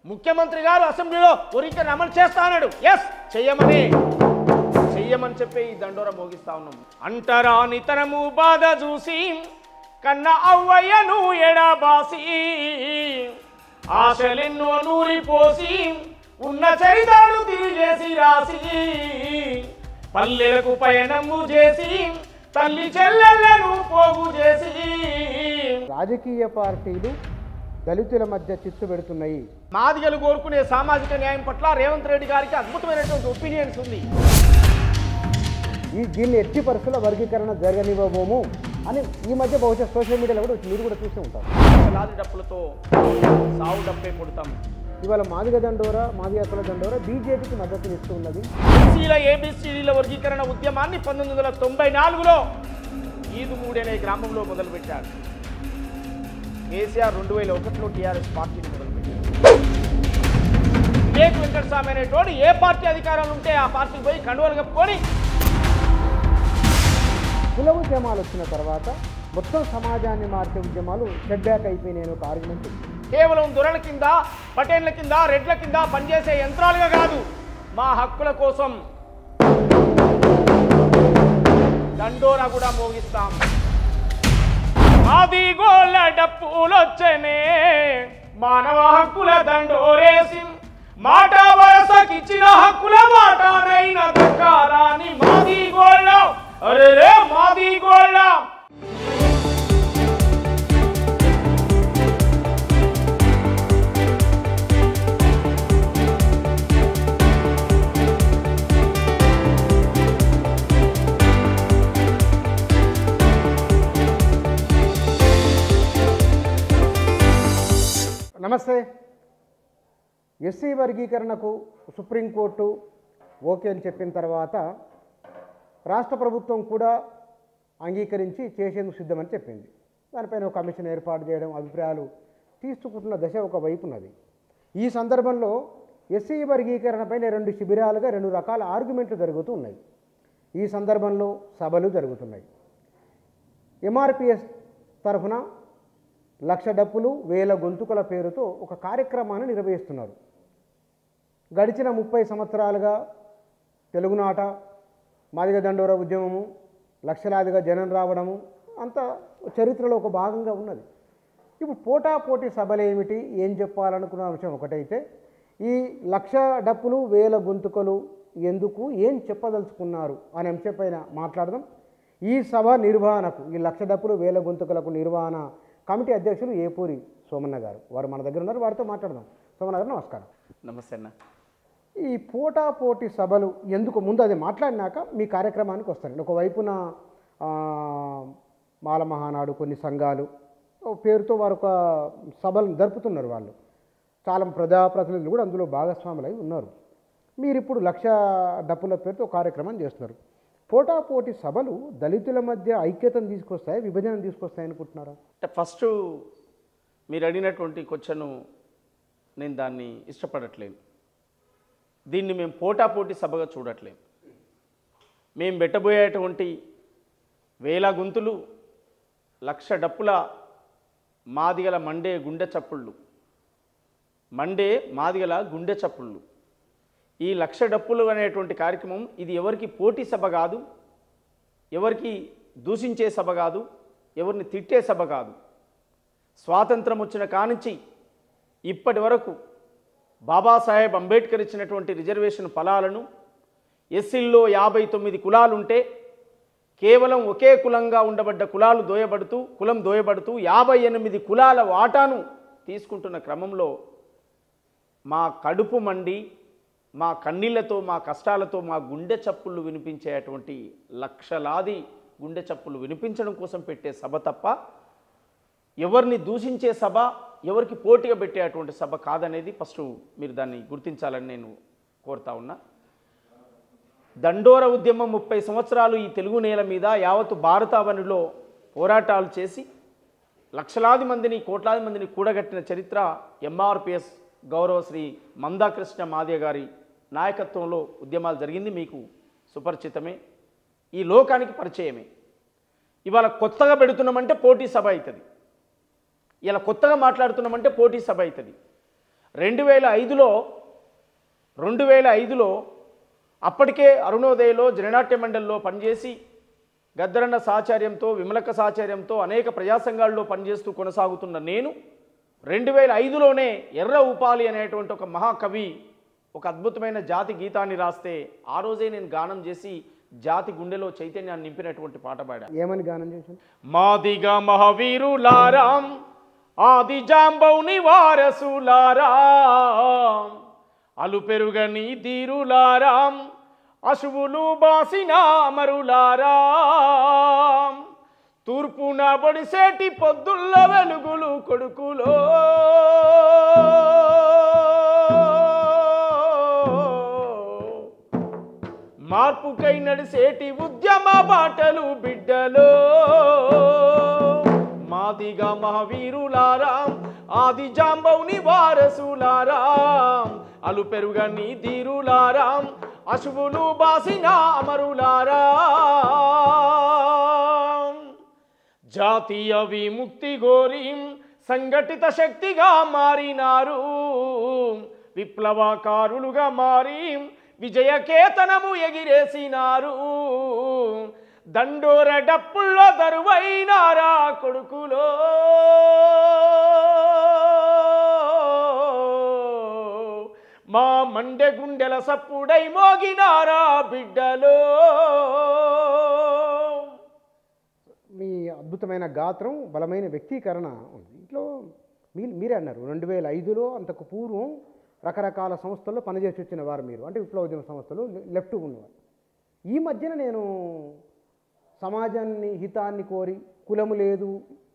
ముఖ్యమంత్రి గారు అసెంబ్లీలో వర్గీకరణ అమలు చేస్తానన్నాడు. ఎస్ చెయ్యమని చెప్పి ఈ దండోర మోగిస్తా ఉన్నాం. అంటరాని తనము బాధ చూసి కన్న అవ్వయ్యను ఎడబాసి ఆశలెన్నో నూరిపోసి ఉన్న చరిత్రను తిరిగేసి రాసి పల్లెలకు పయనము చేసి తల్లి చెల్లెళ్లను పోగు చేసి రాజకీయ పార్టీలు దళితుల మధ్య చిచ్చు పెడుతున్నాయి. మాదిగలు కోరుకునే సామాజిక న్యాయం పట్ల రేవంత్ రెడ్డి గారికి అద్భుతమైనటువంటి ఒపీనియన్స్ ఉంది. దీన్ని ఎట్టి పరిస్థితుల్లో వర్గీకరణ జరగనివ్వబోము అని ఈ మధ్య బహుశా సోషల్ మీడియాలో కూడా మీరు కూడా చూస్తూ ఉంటారు. లాది డప్పులతో సావు డప్పే కొడతాం. ఇవాళ మాదిగ దండోర మాదిగ కుల దండోర బీజేపీకి మద్దతు ఇస్తూ ఉన్నది. ఎస్సీల ఏబీసీల వర్గీకరణ ఉద్యమాన్ని 1994లో ఈదుమూడి అనే గ్రామంలో మొదలుపెట్టారు. కేసీఆర్ 2001లో టీఆర్ఎస్ పార్టీని మొదలుపెట్టారు. వివేక్ వెంకటస్వామి అనేటోడు ఏ పార్టీ అధికారాలు ఉంటే ఆ పార్టీకి పోయి కండువలు కప్పుకొని కుల ఉద్యమాలు వచ్చిన తర్వాత మొత్తం సమాజాన్ని మార్చే ఉద్యమాలు సెట్ బ్యాక్ అయిపోయినాయి ఒక ఆర్గ్యుమెంట్. కేవలం దొరల కింద పటేళ్ల కింద రెడ్ల కింద పనిచేసే యంత్రాలుగా కాదు, మా హక్కుల కోసం దండోరా కూడా మోగిస్తాం. మాది గోళ్ళ డప్పులొచ్చనే మానవ హక్కుల దండోరేసి మాట వరసకిచ్చిన హక్కుల మాటనైన దక్కాలని మాది గోళ్ళ అరే మాది గోళ్ళ. నమస్తే. ఎస్సీ వర్గీకరణకు సుప్రీంకోర్టు ఓకే అని చెప్పిన తర్వాత రాష్ట్ర ప్రభుత్వం కూడా అంగీకరించి చేసేందుకు సిద్ధమని చెప్పింది. దానిపైన ఒక కమిషన్ ఏర్పాటు చేయడం, అభిప్రాయాలు తీసుకుంటున్న దశ ఒక వైపు ఉన్నది. ఈ సందర్భంలో ఎస్సీ వర్గీకరణపైన 2 శిబిరాలుగా 2 రకాల ఆర్గ్యుమెంట్లు జరుగుతూ ఉన్నాయి. ఈ సందర్భంలో సభలు జరుగుతున్నాయి. ఎంఆర్పిఎస్ తరఫున 1,00,000 డప్పులు 1,000 గొంతుకల పేరుతో ఒక కార్యక్రమాన్ని నిర్వహిస్తున్నారు. గడిచిన 30 సంవత్సరాలుగా తెలుగునాట మాదిగ దండోర ఉద్యమము లక్షలాదిగా జనం రావడము అంత చరిత్రలో ఒక భాగంగా ఉన్నది. ఇప్పుడు పోటాపోటీ సభలు ఏమిటి, ఏం చెప్పాలనుకున్న అంశం ఒకటైతే ఈ 1,00,000 డప్పులు 1,000 గొంతుకలు ఎందుకు, ఏం చెప్పదలుచుకున్నారు అనే అంశం పైన మాట్లాడదాం. ఈ సభ నిర్వహణకు ఈ 1,00,000 డప్పులు 1,000 గొంతుకలకు నిర్వహణ కమిటీ అధ్యక్షులు ఏపూరి సోమన్న గారు, వారు మన దగ్గర ఉన్నారు, వారితో మాట్లాడదాం. సోమన్న గారు నమస్కారం. నమస్తే అన్న. ఈ పోటాపోటీ సభలు ఎందుకు, ముందు అది మాట్లాడినాక మీ కార్యక్రమానికి వస్తారండి. ఒకవైపున మాల మహానాడు కొన్ని సంఘాలు పేరుతో వారు ఒక సభలు జరుపుతున్నారు. వాళ్ళు చాలా ప్రజాప్రతినిధులు కూడా అందులో భాగస్వాములై ఉన్నారు. మీరు ఇప్పుడు 1,00,000 డప్పుల పేరుతో కార్యక్రమం చేస్తున్నారు. పోటాపోటీ సభలు దళితుల మధ్య ఐక్యతను తీసుకొస్తాయి, విభజన తీసుకొస్తాయి అనుకుంటున్నారా? అంటే ఫస్ట్ మీరు అడిగినటువంటి క్వశ్చన్ నేను దాన్ని ఇష్టపడట్లేదు. దీన్ని మేము పోటాపోటీ సభగా చూడట్లేదు. మేము పెట్టబోయేటువంటి 1,000 గొంతులు 1,00,000 డప్పుల మాదిగల మండే గుండె చప్పుళ్ళు, మండే మాదిగల గుండె చప్పుళ్ళు. ఈ 1,00,000 డప్పులు అనేటువంటి కార్యక్రమం ఇది ఎవరికి పోటీ సభ కాదు, ఎవరికి దూషించే సభ కాదు, ఎవరిని తిట్టే సభ కాదు. స్వాతంత్రం వచ్చిన కానుంచి ఇప్పటి వరకు బాబాసాహెబ్ అంబేద్కర్ ఇచ్చినటువంటి రిజర్వేషన్ ఫలాలను ఎస్సీల్లో 59 కులాలుంటే కేవలం ఒకే కులంగా ఉండబడ్డ కులం దోయబడుతూ 58 కులాల వాటాను తీసుకుంటున్న క్రమంలో మా కడుపు మండి, మా కన్నీళ్లతో, మా కష్టాలతో మా గుండె చప్పుళ్ళు వినిపించేటువంటి లక్షలాది గుండె చప్పుళ్ళు వినిపించడం కోసం పెట్టే సభ తప్ప ఎవరిని దూషించే సభ, ఎవరికి పోటీగా పెట్టేటువంటి సభ కాదనేది ఫస్ట్ మీరు దాన్ని గుర్తించాలని నేను కోరుతా ఉన్నా. దండోర ఉద్యమం 30 సంవత్సరాలు ఈ తెలుగు నేల మీద యావత్ భారతావనిలో పోరాటాలు చేసి లక్షలాది మందిని, కోట్లాది మందిని కూడగట్టిన చరిత్ర ఎంఆర్పిఎస్ గౌరవ శ్రీ మందాకృష్ణ మాదిగ గారి నాయకత్వంలో ఉద్యమాలు జరిగింది. మీకు సుపరిచితమే, ఈ లోకానికి పరిచయమే. ఇవాళ కొత్తగా పెడుతున్నామంటే పోటీ సభ అవుతుంది. ఇలా కొత్తగా మాట్లాడుతున్నామంటే పోటీ సభ అవుతుంది. 2005లో అప్పటికే అరుణోదయలో జననాట్య మండలిలో పనిచేసి గద్దరన్న సాచార్యంతో విమలక్క సాచార్యంతో అనేక ప్రజా సంఘాల్లో పనిచేస్తూ కొనసాగుతున్న నేను 2005లోనే ఎర్ర ఉపాలి అనేటువంటి ఒక మహాకవి ఒక అద్భుతమైన జాతి గీతాన్ని రాస్తే ఆ రోజే నేను గానం చేసి జాతి గుండెలో చైతన్యాన్ని నింపినటువంటి పాట పాడా. ఏమని గానం చేశాను? మాదిగా మహావీరులారాం ఆది జాంబౌని వారసులారాం అలు పెరుగని ధీరులారాం అశువులు బాసిన అమరులారాం తూర్పున బడిసేటి పొద్దుల్ల వెలుగులు కొడుకులో మార్పుకై నడిసేటి ఉద్యమ బాటలు బిడ్డలో మాదిగా మహావీరులారాం ఆది జాంబౌని వారసులారాం అలు పెరుగని ధీరులారాం అశువులు బాసిన అమరులారాం జాతీయ విముక్తి గోరి సంఘటిత శక్తిగా మారినారు విప్లవకారులుగా మారి విజయకేతనము ఎగిరేసినారు దండోర డప్పుల్లో దరువైనారా కొడుకులో మా మండె గుండెల సప్పుడై మోగినారా బిడ్డలో. మీ అద్భుతమైన గాత్రం, బలమైన వ్యక్తీకరణ ఉంది. ఇంట్లో మీరే అన్నారు 2005లో అంతకు పూర్వం రకరకాల సంస్థల్లో పనిచేసి వచ్చిన వారు మీరు, అంటే విప్లవోద్యమ సంస్థలు లెఫ్ట్ ఉన్నవారు. ఈ మధ్యన నేను సమాజాన్ని హితాన్ని కోరి కులము లేదు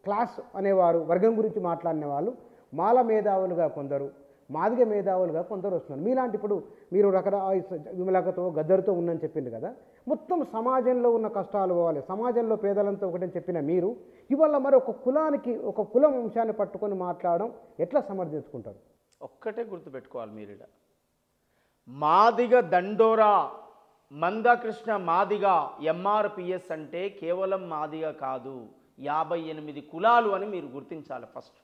క్లాస్ అనేవారు వర్గం గురించి మాట్లాడిన వాళ్ళు మాల మేధావులుగా కొందరు, మాదిగ మేధావులుగా కొందరు వస్తున్నారు. మీలాంటి ఇప్పుడు మీరు విమలకతో గద్దరితో ఉందని చెప్పింది కదా, మొత్తం సమాజంలో ఉన్న కష్టాలు పోవాలి, సమాజంలో పేదలంతా ఒకటని చెప్పిన మీరు ఇవాళ మరి ఒక కులానికి ఒక కులం అంశాన్ని పట్టుకొని మాట్లాడడం ఎట్లా సమర్థించుకుంటారు? ఒక్కటే గుర్తుపెట్టుకోవాలి మీరిడ, మాదిగ దండోరా మందకృష్ణ మాదిగ ఎంఆర్పిఎస్ అంటే కేవలం మాదిగ కాదు, 58 కులాలు అని మీరు గుర్తించాలి. ఫస్ట్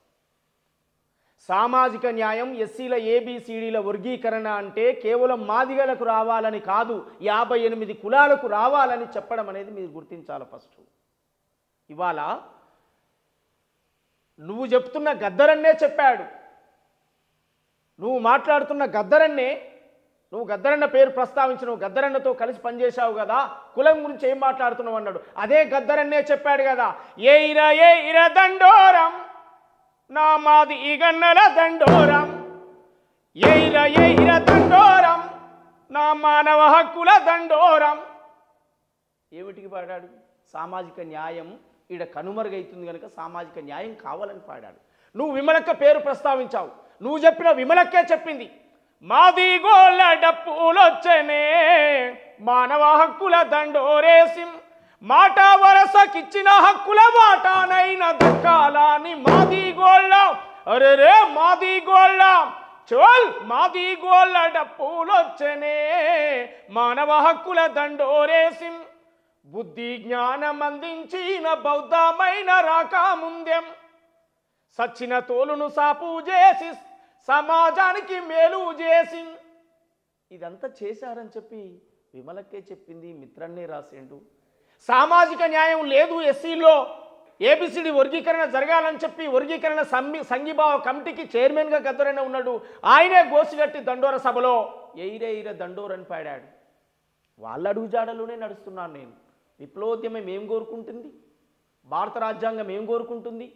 సామాజిక న్యాయం, ఎస్సీల ఏబిసిడీల వర్గీకరణ అంటే కేవలం మాదిగలకు రావాలని కాదు, 58 కులాలకు రావాలని చెప్పడం అనేది మీరు గుర్తించాలి ఫస్ట్. ఇవాళ నువ్వు చెప్తున్న గద్దరన్నే చెప్పాడు, నువ్వు మాట్లాడుతున్న గద్దరన్నే, నువ్వు గద్దరన్న పేరు ప్రస్తావించిన, నువ్వు గద్దరన్నతో కలిసి పనిచేశావు కదా, కులం గురించి ఏం మాట్లాడుతున్నావు అన్నాడు. అదే గద్దరన్నే చెప్పాడు కదా, ఏ ఇర దండోరం నా మాది ఈగన్నల దండోరం, ఏ ఇర దండోరం నా మానవ హక్కుల దండోరం. ఏమిటికి పాడాడు? సామాజిక న్యాయం ఈడ కనుమరుగైతుంది కనుక సామాజిక న్యాయం కావాలని పాడాడు. నువ్వు విమలక్క పేరు ప్రస్తావించావు, నువ్వు చెప్పిన విమలక్కే చెప్పింది, మాది గోళ్ళ డప్పులొచ్చనే మానవ హక్కుల దండోరేసిం, మాట వరసకిచ్చిన హక్కుల వాటానైన దక్కాలని మాది గోళ్ళ, అరే మాది గోళ్ళ చోల్ మాది గోళ్ళ డప్పులొచ్చనే మానవ హక్కుల దండోరేసిం, బుద్ధి జ్ఞానం అందించిన బౌద్ధమైన రాకాముందెం, సచ్చిన తోలును సాపు చేసి సమాజానికి మేలు చేసి. ఇదంతా చేశారని చెప్పి విమలక్కే చెప్పింది, మిత్రన్నే రాసిండు. సామాజిక న్యాయం లేదు ఎస్సీలో, ఏబిసిడి వర్గీకరణ జరగాలని చెప్పి వర్గీకరణ సంఘీభావ కమిటీకి చైర్మన్గా గద్దరన్న ఉన్నాడు, ఆయనే గోసిగట్టి దండోర సభలో ఎయిర దండోరని పాడాడు. వాళ్ళ అడుగుజాడలోనే నడుస్తున్నాను నేను. విప్లవోద్యమం ఏం కోరుకుంటుంది? భారత రాజ్యాంగం ఏం కోరుకుంటుంది?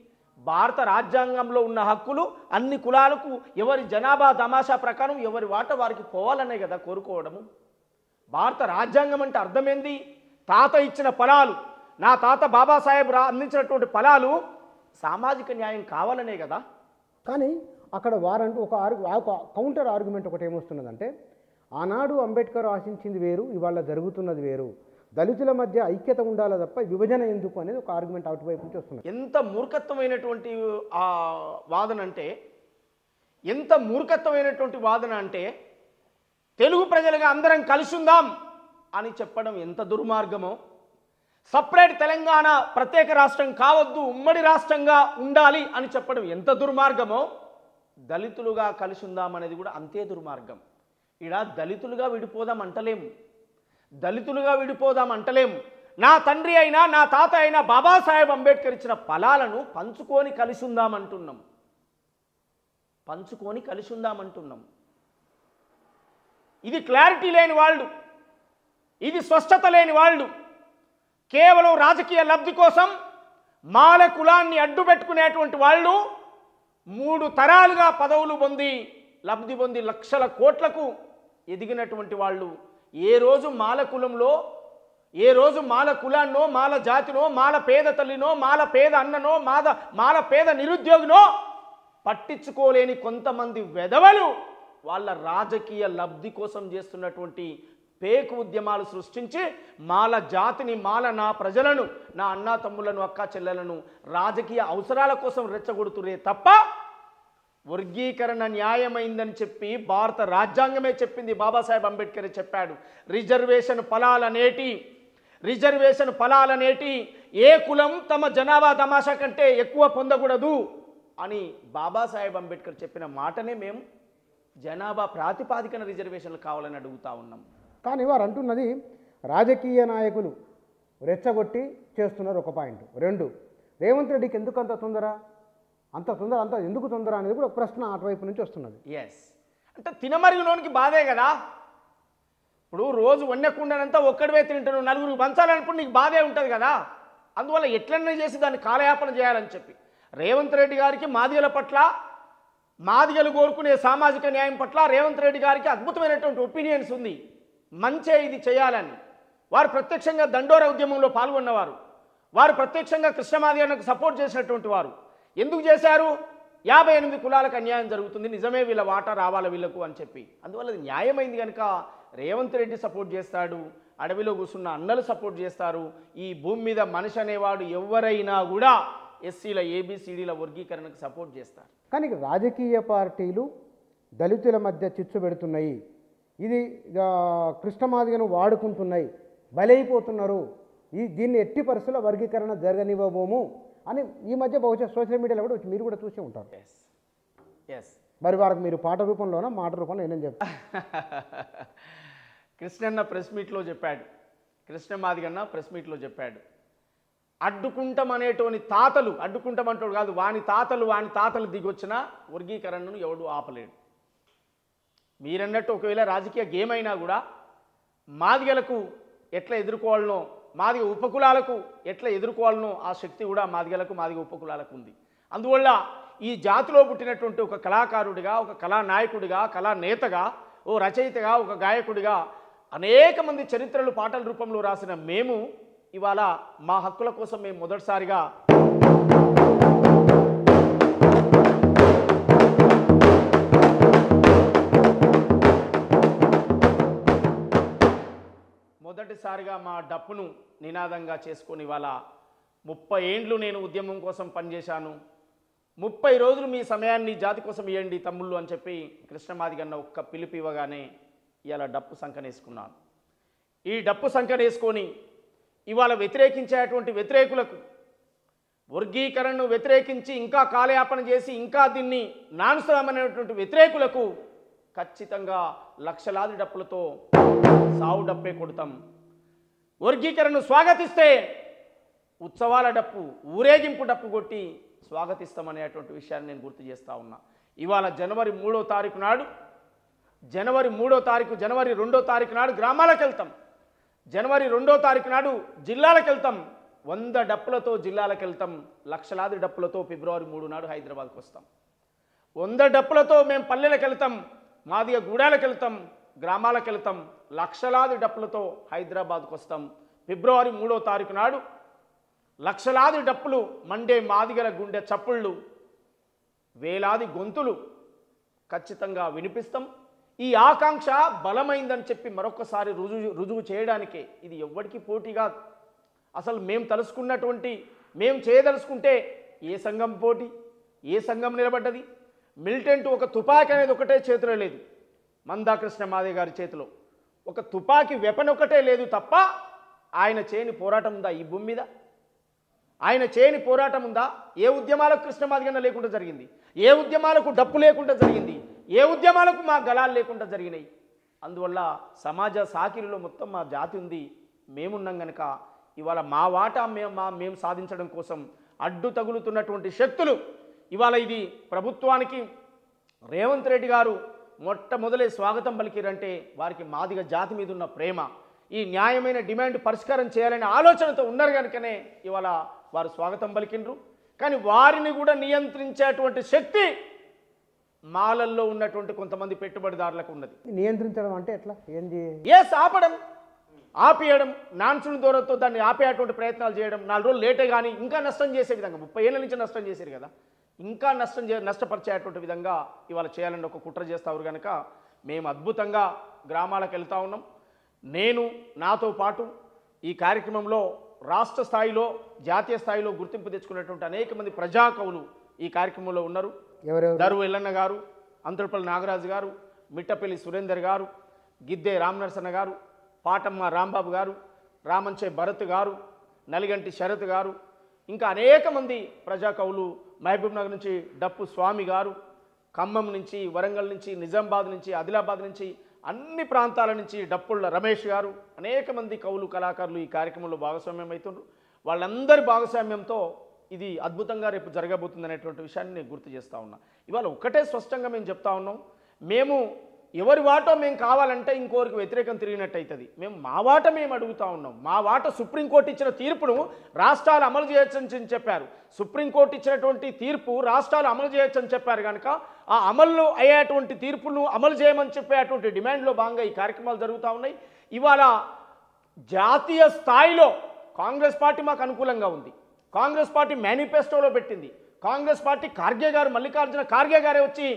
భారత రాజ్యాంగంలో ఉన్న హక్కులు అన్ని కులాలకు ఎవరి జనాభా తమాషా ప్రకారం ఎవరి వాట వారికి పోవాలనే కదా కోరుకోవడము. భారత రాజ్యాంగం అంటే అర్థమైంది, తాత ఇచ్చిన ఫలాలు, నా తాత బాబాసాహెబ్ అందించినటువంటి ఫలాలు సామాజిక న్యాయం కావాలనే కదా. కానీ అక్కడ వారంటూ ఒక కౌంటర్ ఆర్గ్యుమెంట్ ఒకటి ఏమొస్తున్నదంటే, ఆనాడు అంబేద్కర్ ఆశించింది వేరు, ఇవాళ జరుగుతున్నది వేరు, దళితుల మధ్య ఐక్యత ఉండాలి తప్ప విభజన ఎందుకు అనేది ఒక ఆర్గ్యుమెంట్ అటువైపు నుంచి వస్తుంది. ఎంత మూర్ఖత్వమైనటువంటి వాదన అంటే, ఎంత మూర్ఖత్వమైనటువంటి వాదన అంటే, తెలుగు ప్రజలుగా అందరం కలిసి ఉందాం అని చెప్పడం ఎంత దుర్మార్గమో, సపరేట్ తెలంగాణ ప్రత్యేక రాష్ట్రం కావద్దు ఉమ్మడి రాష్ట్రంగా ఉండాలి అని చెప్పడం ఎంత దుర్మార్గమో, దళితులుగా కలిసి ఉందామనేది కూడా అంతే దుర్మార్గం. ఇక్కడ దళితులుగా విడిపోదాం అంటలేము, దళితులుగా విడిపోదాం అంటలేము. నా తండ్రి అయినా నా తాత అయినా బాబాసాహెబ్ అంబేద్కర్ ఇచ్చిన ఫలాలను పంచుకొని కలిసి ఉందామంటున్నాం, పంచుకొని కలిసి ఉందామంటున్నాం. ఇది క్లారిటీ లేని వాళ్ళు, ఇది స్పష్టత లేని వాళ్ళు కేవలం రాజకీయ లబ్ధి కోసం మాల కులాన్ని అడ్డుపెట్టుకునేటువంటి వాళ్ళు 3 తరాలుగా పదవులు పొంది లబ్ధి పొంది లక్షల కోట్లకు ఎదిగినటువంటి వాళ్ళు ఏ రోజు మాల కులంలో, ఏ రోజు మాల కులాన్నో, మాల జాతినో, మాల పేద తల్లినో, మాల పేద అన్ననో, మాల పేద నిరుద్యోగినో పట్టించుకోలేని కొంతమంది వెధవలు వాళ్ళ రాజకీయ లబ్ధి కోసం చేస్తున్నటువంటి పేకు ఉద్యమాలు సృష్టించి మాల జాతిని, నా ప్రజలను, నా అన్నా తమ్ములను, అక్కా చెల్లెలను రాజకీయ అవసరాల కోసం రెచ్చగొడుతురే తప్ప వర్గీకరణ న్యాయమైందని చెప్పి భారత రాజ్యాంగమే చెప్పింది. బాబాసాహెబ్ అంబేద్కర్ చెప్పాడు, రిజర్వేషన్ ఫలాలనేటి ఏ కులం తమ జనాభా తమాషా కంటే ఎక్కువ పొందకూడదు అని బాబాసాహెబ్ అంబేద్కర్ చెప్పిన మాటనే మేము జనాభా ప్రాతిపాదికన రిజర్వేషన్లు కావాలని అడుగుతా ఉన్నాం. కానీ వారు అంటున్నది రాజకీయ నాయకులు రెచ్చగొట్టి చేస్తున్నారు ఒక పాయింట్. 2, రేవంత్ రెడ్డికి ఎందుకు అంత తొందర ఎందుకు తొందర అనేది కూడా ఒక ప్రశ్న అటువైపు నుంచి వస్తున్నది. ఎస్, అంటే తినమరిగినోనికి బాధే కదా. ఇప్పుడు రోజు వండకుండానంతా ఒక్కడివే తింటాను, నలుగురికి పంచాలనుకుంటే నీకు బాధే ఉంటుంది కదా. అందువల్ల ఎట్లన్నా చేసి దాన్ని కాలయాపన చేయాలని చెప్పి రేవంత్ రెడ్డి గారికి మాదిగల పట్ల, మాదిగలు కోరుకునే సామాజిక న్యాయం పట్ల రేవంత్ రెడ్డి గారికి అద్భుతమైనటువంటి ఒపీనియన్స్ ఉంది. మంచే ఇది చేయాలని. వారు ప్రత్యక్షంగా దండోర ఉద్యమంలో పాల్గొన్నవారు, వారు ప్రత్యక్షంగా కృష్ణమాదిగలకు సపోర్ట్ చేసినటువంటి వారు. ఎందుకు చేశారు? 58 కులాలకు అన్యాయం జరుగుతుంది, నిజమే, వీళ్ళ వాటా రావాలి వీళ్ళకు అని చెప్పి. అందువల్ల అది న్యాయమైంది కనుక రేవంత్ రెడ్డి సపోర్ట్ చేస్తాడు, అడవిలో కూర్చున్న అన్నలు సపోర్ట్ చేస్తారు. ఈ భూమి మీద మనిషి అనేవాడు ఎవరైనా కూడా ఎస్సీల ఏబిసిడీల వర్గీకరణకు సపోర్ట్ చేస్తారు. కానీ రాజకీయ పార్టీలు దళితుల మధ్య చిచ్చు పెడుతున్నాయి, ఇది కృష్ణమాదిగను వాడుకుంటున్నాయి, బలైపోతున్నారు, దీన్ని ఎట్టి పరిస్థితుల్లో వర్గీకరణ జరగనివ్వబోము అని ఈ మధ్య బహుశా సోషల్ మీడియాలో కూడా మీరు కూడా చూసే ఉంటారు. ఎస్, మరి వారికి మీరు పాట రూపంలోనా మాట రూపంలో ఏమని చెప్తారు? కృష్ణన్న ప్రెస్ మీట్లో చెప్పాడు, కృష్ణమాదిగన్న ప్రెస్ మీట్లో చెప్పాడు, అడ్డుకుంటామనేటోని తాతలు, అడ్డుకుంటామంటాడు కాదు, వాని తాతలు దిగొచ్చిన వర్గీకరణను ఎవడు ఆపలేడు. మీరన్నట్టు ఒకవేళ రాజకీయ గేమ్ అయినా కూడా మాదిగలకు ఎట్లా ఎదుర్కోవాలనో, మాదిగ ఉపకులాలకు ఎట్లా ఎదుర్కోవాలనో ఆ శక్తి కూడా మాదిగలకు, మాదిగ ఉపకులాలకు ఉంది. అందువల్ల ఈ జాతిలో పుట్టినటువంటి ఒక కళాకారుడిగా, ఒక కళానాయకుడిగా, కళానేతగా, ఓ రచయితగా, ఒక గాయకుడిగా అనేక మంది చరిత్రలు పాటల రూపంలో రాసిన మేము ఇవాళ మా హక్కుల కోసం మేము మొదటిసారిగా మా డప్పును నినాదంగా చేసుకొని ఇవాళ 30 ఏండ్లు నేను ఉద్యమం కోసం పనిచేశాను, 30 రోజులు మీ సమయాన్ని జాతి కోసం ఇవ్వండి తమ్ముళ్ళు అని చెప్పి కృష్ణమాదిగన్న ఒక్క పిలుపు ఇవ్వగానే ఇవాళ డప్పు సంకనేసుకున్నాను. ఈ డప్పు సంకనేసుకొని ఇవాళ వ్యతిరేకించేటువంటి వ్యతిరేకులకు, వర్గీకరణను వ్యతిరేకించి ఇంకా కాలయాపన చేసి ఇంకా దీన్ని నానుసరమైనటువంటి వ్యతిరేకులకు ఖచ్చితంగా లక్షలాది డప్పులతో సావు డప్పే కొడతాం. వర్గీకరణను స్వాగతిస్తే ఉత్సవాల డప్పు, ఊరేగింపు డప్పు కొట్టి స్వాగతిస్తామనేటువంటి విషయాన్ని నేను గుర్తు చేస్తూ ఉన్నా. ఇవాళ జనవరి 3వ తారీఖు నాడు, జనవరి 2వ తారీఖు నాడు గ్రామాలకు వెళ్తాం, జనవరి 2వ తారీఖు నాడు జిల్లాలకు వెళ్తాం, 100 డప్పులతో జిల్లాలకు వెళ్తాం, లక్షలాది డప్పులతో ఫిబ్రవరి 3 నాడు హైదరాబాద్కు వస్తాం. 100 డప్పులతో మేము పల్లెలకు వెళ్తాం, మాదిగ గూడాలకు వెళ్తాం, గ్రామాలకు వెళ్తాం, లక్షలాది డప్పులతో హైదరాబాద్కు వస్తాం. ఫిబ్రవరి 3వ తారీఖు నాడు లక్షలాది డప్పులు మండే మాదిగల గుండె చప్పుళ్ళు, వేలాది గొంతులు ఖచ్చితంగా వినిపిస్తాం. ఈ ఆకాంక్ష బలమైందని చెప్పి మరొకసారి రుజువు చేయడానికే. ఇది ఎవ్వడికి పోటీగా, అసలు మేము తలుసుకున్నటువంటి, మేము చేయదలుచుకుంటే ఏ సంఘం పోటీ, ఏ సంఘం నిలబడ్డది? మిలిటెంట్ ఒక తుపాకీ అనేది ఒకటే చేతిలో లేదు, మందా కృష్ణమాదిగ గారి చేతిలో ఒక తుపాకీ వెపన్ ఒకటే లేదు తప్ప ఆయన చేయని పోరాటం ఉందా ఈ భూమి మీద? ఆయన చేయని పోరాటం ఉందా? ఏ ఉద్యమాలకు కృష్ణమాదిగన్న లేకుండా జరిగింది? ఏ ఉద్యమాలకు డప్పు లేకుండా జరిగింది? ఏ ఉద్యమాలకు మా గళాలు లేకుండా జరిగినాయి? అందువల్ల సమాజ సాకిరిలో మొత్తం మా జాతి ఉంది, మేమున్నాం గనక ఇవాళ మా వాటా మేము సాధించడం కోసం అడ్డు తగులుతున్నటువంటి శక్తులు ఇవాళ ఇది ప్రభుత్వానికి రేవంత్ రెడ్డి గారు మొట్టమొదలే స్వాగతం పలికిరంటే వారికి మాదిగ జాతి మీద ఉన్న ప్రేమ, ఈ న్యాయమైన డిమాండ్ పరిష్కారం చేయాలనే ఆలోచనతో ఉన్నారు కనుకనే ఇవాళ వారు స్వాగతం పలికిండ్రు. కానీ వారిని కూడా నియంత్రించేటువంటి శక్తి మాలల్లో ఉన్నటువంటి కొంతమంది పెట్టుబడిదారులకు ఉన్నది. నియంత్రించడం అంటే ఎట్లా? ఏంది? ఆపడం, ఆపేయడం, నాన్సుని దూరంతో దాన్ని ఆపేటువంటి ప్రయత్నాలు చేయడం, 4 రోజులు లేటే కానీ ఇంకా నష్టం చేసే విధంగా 30 ఏళ్ళ నుంచి నష్టం చేశారు కదా, ఇంకా నష్టపరిచేటువంటి విధంగా ఇవాళ చేయాలని ఒక కుట్ర చేస్తారు కనుక మేము అద్భుతంగా గ్రామాలకు వెళ్తూ ఉన్నాం. నేను నాతో పాటు ఈ కార్యక్రమంలో రాష్ట్ర స్థాయిలో జాతీయ స్థాయిలో గుర్తింపు తెచ్చుకున్నటువంటి అనేక మంది ప్రజాకవులు ఈ కార్యక్రమంలో ఉన్నారు. దరువు ఎల్లన్న గారు, అంతర్పల్లి నాగరాజు గారు, మిట్టపల్లి సురేందర్ గారు, గిద్దే రామనరసన్న గారు, పాటమ్మ రాంబాబు గారు, రామంచే భరత్ గారు, నలిగంటి శరత్ గారు, ఇంకా అనేక మంది ప్రజాకవులు, మహబూబ్ నగర్ నుంచి డప్పు స్వామి గారు, ఖమ్మం నుంచి, వరంగల్ నుంచి, నిజామాబాద్ నుంచి, ఆదిలాబాద్ నుంచి, అన్ని ప్రాంతాల నుంచి డప్పుళ్ళ రమేష్ గారు, అనేక మంది కవులు కళాకారులు ఈ కార్యక్రమంలో భాగస్వామ్యం అవుతున్నారు. వాళ్ళందరి భాగస్వామ్యంతో ఇది అద్భుతంగా రేపు జరగబోతుంది అనేటువంటి విషయాన్ని నేను గుర్తు చేస్తూ ఉన్నా. ఇవాళ ఒక్కటే స్పష్టంగా మేము చెప్తా ఉన్నాం, మేము ఎవరి వాటో మేము కావాలంటే ఇంకోరికి వ్యతిరేకం తిరిగినట్టు అవుతుంది. మేము మా వాట మేము అడుగుతూ ఉన్నాం. మా వాట సుప్రీంకోర్టు ఇచ్చిన తీర్పును రాష్ట్రాలు అమలు చేయొచ్చని చెప్పారు. సుప్రీంకోర్టు ఇచ్చినటువంటి తీర్పు రాష్ట్రాలు అమలు చేయొచ్చని చెప్పారు కనుక ఆ అమలు అయ్యేటువంటి తీర్పును అమలు చేయమని చెప్పేటువంటి డిమాండ్లో భాగంగా ఈ కార్యక్రమాలు జరుగుతూ ఉన్నాయి. ఇవాళ జాతీయ స్థాయిలో కాంగ్రెస్ పార్టీ మాకు అనుకూలంగా ఉంది. కాంగ్రెస్ పార్టీ మేనిఫెస్టోలో పెట్టింది. కాంగ్రెస్ పార్టీ ఖార్గే గారు, మల్లికార్జున ఖార్గే గారే వచ్చి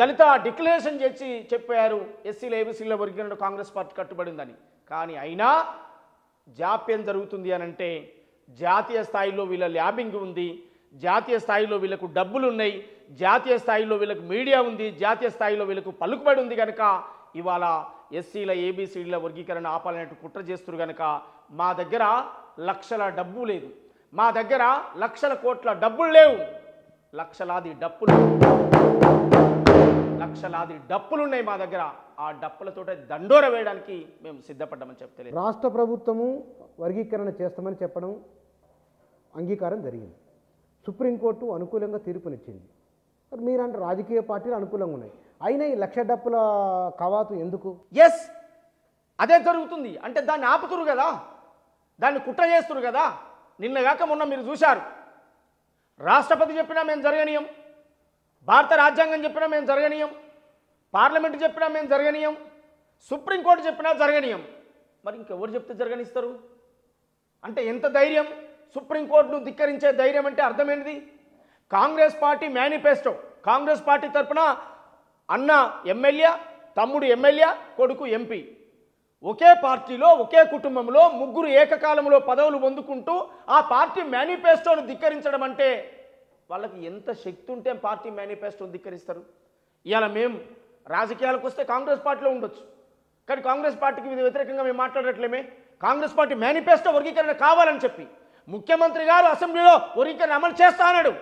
దళిత డిక్లరేషన్ చేసి చెప్పారు ఎస్సీల ఏబీసీల వర్గీకరణ కాంగ్రెస్ పార్టీ కట్టుబడిందని. కానీ అయినా జాప్యం జరుగుతుంది అని అంటే జాతీయ స్థాయిలో వీళ్ళ ల్యాబింగ్ ఉంది, జాతీయ స్థాయిలో వీళ్ళకు డబ్బులు ఉన్నాయి, జాతీయ స్థాయిలో వీళ్ళకు మీడియా ఉంది, జాతీయ స్థాయిలో వీళ్ళకు పలుకుబడి ఉంది కనుక ఇవాళ ఎస్సీల ఏబీసీల వర్గీకరణ ఆపాలనేట్టు కుట్ర చేస్తున్నారు కనుక మా దగ్గర లక్షల డబ్బు లేదు, మా దగ్గర లక్షల కోట్ల డబ్బులు లేవు, లక్షలాది డప్పులున్నాయి మా దగ్గర. ఆ డప్పులతో దండోర వేయడానికి మేము సిద్ధపడ్డామని చెప్తే రాష్ట్ర ప్రభుత్వము వర్గీకరణ చేస్తామని చెప్పడం అంగీకారం జరిగింది. సుప్రీంకోర్టు అనుకూలంగా తీర్పునిచ్చింది. మీరంటే రాజకీయ పార్టీలు అనుకూలంగా ఉన్నాయి, అయినా ఈ 1,00,000 డప్పుల కవాతు ఎందుకు? అదే జరుగుతుంది అంటే దాన్ని ఆపుతురు కదా, దాన్ని కుట్ర చేస్తురు కదా. నిన్నగాక మొన్న మీరు చూశారు, రాష్ట్రపతి చెప్పినా మేము జరగనీయం, భారత రాజ్యాంగం చెప్పినా మేము జరగనీయం, పార్లమెంటు చెప్పినా మేము జరగనీయం, సుప్రీంకోర్టు చెప్పినా జరగనీయం. మరి ఇంకెవరు చెప్తే జరగనిస్తారు? అంటే ఎంత ధైర్యం? సుప్రీంకోర్టును ధిక్కరించే ధైర్యం అంటే అర్థమైనది. Congress party manifesto, Congress party తరఫున అన్న ఎమ్మెల్యే, తమ్ముడు ఎమ్మెల్యే, కొడుకు ఎంపీ, ఒకే పార్టీలో ఒకే కుటుంబంలో ముగ్గురు ఏకకాలంలో పదవులు పొందుకుంటూ ఆ పార్టీ మేనిఫెస్టోను ధిక్కరించడం అంటే వాళ్ళకి ఎంత శక్తి ఉంటే పార్టీ మేనిఫెస్టోను ధిక్కరిస్తారు? ఇవాళ మేము రాజకీయాలకు వస్తే కాంగ్రెస్ పార్టీలో ఉండొచ్చు, కానీ కాంగ్రెస్ పార్టీకి వ్యతిరేకంగా మేము మాట్లాడట్లేమే. కాంగ్రెస్ పార్టీ మేనిఫెస్టో వర్గీకరణ కావాలని చెప్పి ముఖ్యమంత్రి గారు అసెంబ్లీలో వర్గీకరణ అమలు చేస్తా అన్నాడు.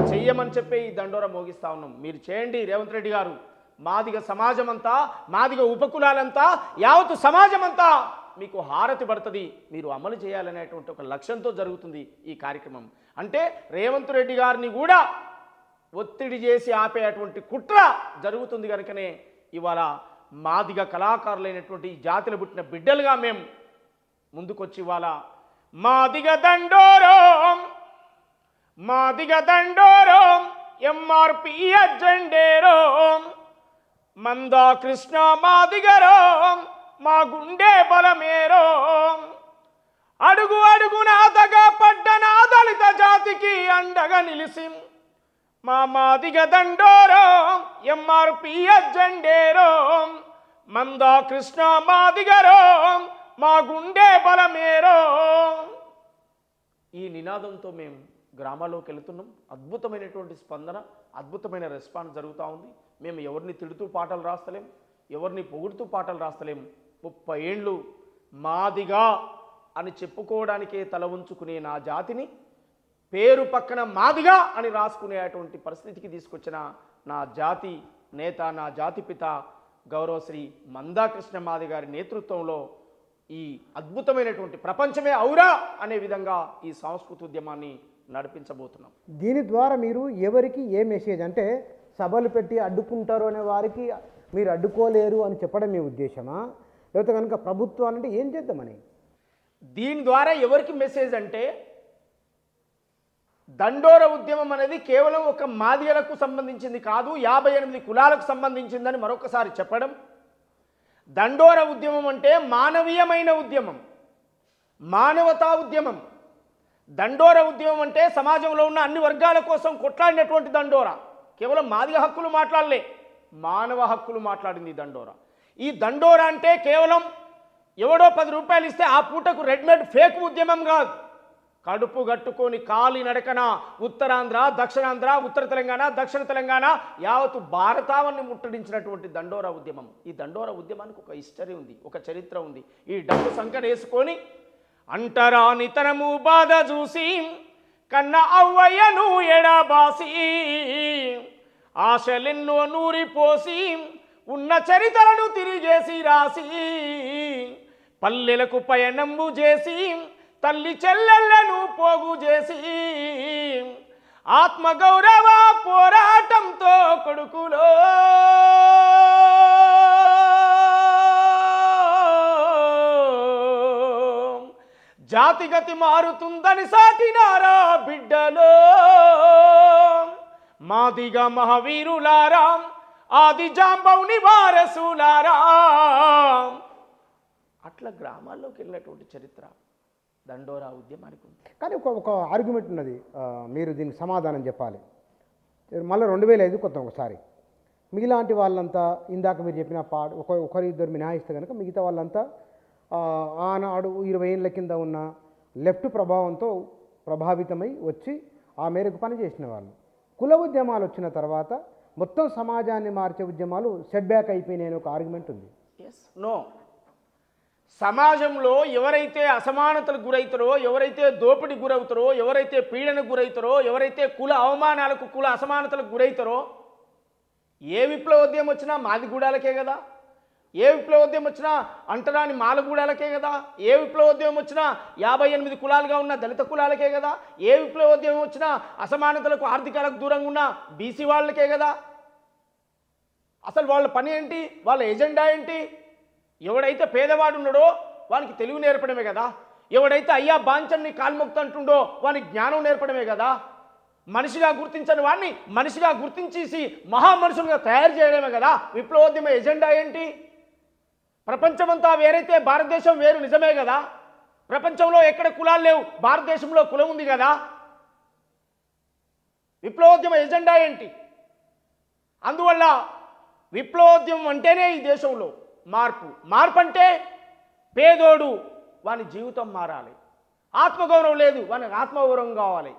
చెయ్యమని చెప్పి ఈ దండోర మోగిస్తా ఉన్నాం. మీరు చేయండి రేవంత్ రెడ్డి గారు. మాదిగ సమాజం అంతా, మాదిగ ఉపకులాలంతా, యావత్తు సమాజం అంతా మీకు హారతి పడుతుంది. మీరు అమలు చేయాలనేటువంటి ఒక లక్ష్యంతో జరుగుతుంది ఈ కార్యక్రమం. అంటే రేవంత్ రెడ్డి గారిని కూడా ఒత్తిడి చేసి ఆపేటువంటి కుట్ర జరుగుతుంది కనుకనే ఇవాళ మాదిగ కళాకారులైనటువంటి జాతిలో పుట్టిన బిడ్డలుగా మేము ముందుకొచ్చి ఇవాళ మాదిగ దండోరం ఎంఆర్పి అజెండేరోం మందా కృష్ణ మాదిగరో మా గుండె బలమేరో అడుగు అడుగునాదగా పడ్డ నా దళిత జాతికి అండగా నిలిసి మా మాదిగ దండోరో ఎంఆర్పి అజెండేరో మందా కృష్ణ మాదిగరో మా గుండె బలమేరో. ఈ నినాదంతో మేము గ్రామాల్లోకి వెళుతున్నాం. అద్భుతమైనటువంటి స్పందన, అద్భుతమైన రెస్పాన్స్ జరుగుతూ ఉంది. మేము ఎవరిని తిడుతూ పాటలు రాస్తలేం, ఎవరిని పొగుడుతూ పాటలు రాస్తలేం. 30 ఏళ్ళు మాదిగా అని చెప్పుకోవడానికే తల ఉంచుకునే నా జాతిని పేరు పక్కన మాదిగా అని రాసుకునేటువంటి పరిస్థితికి తీసుకొచ్చిన నా జాతి నేత, నా జాతిపిత గౌరవశ్రీ మందాకృష్ణ మాది గారి నేతృత్వంలో ఈ అద్భుతమైనటువంటి ప్రపంచమే ఔరా అనే విధంగా ఈ సాంస్కృతిక ఉద్యమాన్ని నడిపించబోతున్నాం. దీని ద్వారా మీరు ఎవరికి ఏ మెసేజ్, అంటే సభలు పెట్టి అడ్డుకుంటారు అనే వారికి మీరు అడ్డుకోలేరు అని చెప్పడం మీ ఉద్దేశమా, లేకపోతే కనుక ప్రభుత్వాన్ని అంటే ఏం చేద్దామని? దీని ద్వారా ఎవరికి మెసేజ్ అంటే, దండోర ఉద్యమం అనేది కేవలం ఒక మాదిగలకు సంబంధించింది కాదు, 58 కులాలకు సంబంధించిందని మరొకసారి చెప్పడం. దండోర ఉద్యమం అంటే మానవీయమైన ఉద్యమం, మానవతా ఉద్యమం. దండోర ఉద్యమం అంటే సమాజంలో ఉన్న అన్ని వర్గాల కోసం కొట్లాడినటువంటి దండోర. కేవలం మాదిగ హక్కులు మాట్లాడలే, మానవ హక్కులు మాట్లాడింది దండోర. ఈ దండోర అంటే కేవలం ఎవడో 10 రూపాయలు ఇస్తే ఆ పూటకు రెడీమేడ్ ఫేక్ ఉద్యమం కాదు. కడుపు గట్టుకొని కాలి నడకన ఉత్తరాంధ్ర, దక్షిణాంధ్ర, ఉత్తర తెలంగాణ, దక్షిణ తెలంగాణ, యావత్తు భారతావన్ని ముట్టడించినటువంటి దండోర ఉద్యమం. ఈ దండోర ఉద్యమానికి ఒక హిస్టరీ ఉంది, ఒక చరిత్ర ఉంది. ఈ డబ్బు సంకట వేసుకొని అంటరాని తనము బాధ చూసి కన్న అవ్వయ్యను ఎడబాసి ఆశలెన్నో నూరిపోసి ఉన్న చరిత్రను తిరిగేసి రాసి పల్లెలకు పయనంబు చేసి తల్లి చెల్లెళ్లను పోగు చేసి ఆత్మగౌరవ పోరాటంతో కొడుకులో జాతిగతి మారుతుందని సాటినారా బిడ్డలో, మాదిగా మహావీరులారా, ఆది జాంబవుని వారసులారా. అట్లా గ్రామాల్లోకి వెళ్ళినటువంటి చరిత్ర దండోరా ఉద్యమానికి ఉంది. కానీ ఒక ఆర్గ్యుమెంట్ ఉన్నది, మీరు దీనికి సమాధానం చెప్పాలి. మళ్ళీ 2005 కొత్త ఒకసారి మిగిలాంటి వాళ్ళంతా ఇందాక మీరు చెప్పిన ఒకరిద్దరు మినహాయిస్తే కనుక మిగతా వాళ్ళంతా ఆనాడు 20 ఏళ్ళ కింద ఉన్న లెఫ్ట్ ప్రభావంతో ప్రభావితమై వచ్చి ఆ మేరకు పనిచేసిన వాళ్ళు. కుల ఉద్యమాలు వచ్చిన తర్వాత మొత్తం సమాజాన్ని మార్చే ఉద్యమాలు సెట్ బ్యాక్ అయిపోయినాయని ఒక ఆర్గ్యుమెంట్ ఉంది. నో, సమాజంలో ఎవరైతే అసమానతలకు గురవుతారో, ఎవరైతే దోపిడీ గురవుతారో, ఎవరైతే పీడనకు గురవుతారో, ఎవరైతే కుల అవమానాలకు, కుల అసమానతలకు గురవుతారో, ఏ విప్లవోద్యమం వచ్చినా మాదిగూడాలకే కదా, ఏ విప్లవోద్యమం వచ్చినా అంటరాని మాలగూడాలకే కదా, ఏ విప్లవోద్యమం వచ్చినా 58 కులాలుగా ఉన్న దళిత కులాలకే కదా, ఏ విప్లవోద్యమం వచ్చినా అసమానతలకు ఆర్థికాలకు దూరంగా ఉన్న బీసీ వాళ్ళకే కదా. అసలు వాళ్ళ పని ఏంటి, వాళ్ళ ఎజెండా ఏంటి? ఎవడైతే పేదవాడు ఉన్నాడో వానికి తెలుగు నేర్పడమే కదా, ఎవడైతే అయ్యా బాంచన్ని కాల్మొక్తంటుండో వానికి జ్ఞానం నేర్పడమే కదా, మనిషిగా గుర్తించని వాడిని మనిషిగా గుర్తించేసి మహామనుషులుగా తయారు చేయడమే కదా విప్లవోద్యమ ఎజెండా ఏంటి? ప్రపంచమంతా వేరైతే భారతదేశం వేరు, నిజమే కదా. ప్రపంచంలో ఎక్కడ కులాలు లేవు, భారతదేశంలో కులం ఉంది కదా. విప్లవోద్యమ ఎజెండా ఏంటి? అందువల్ల విప్లవోద్యమం అంటేనే ఈ దేశంలో మార్పు. మార్పు అంటే పేదోడు వాని జీవితం మారాలి, ఆత్మగౌరవం లేదు వానికి ఆత్మగౌరవం కావాలి,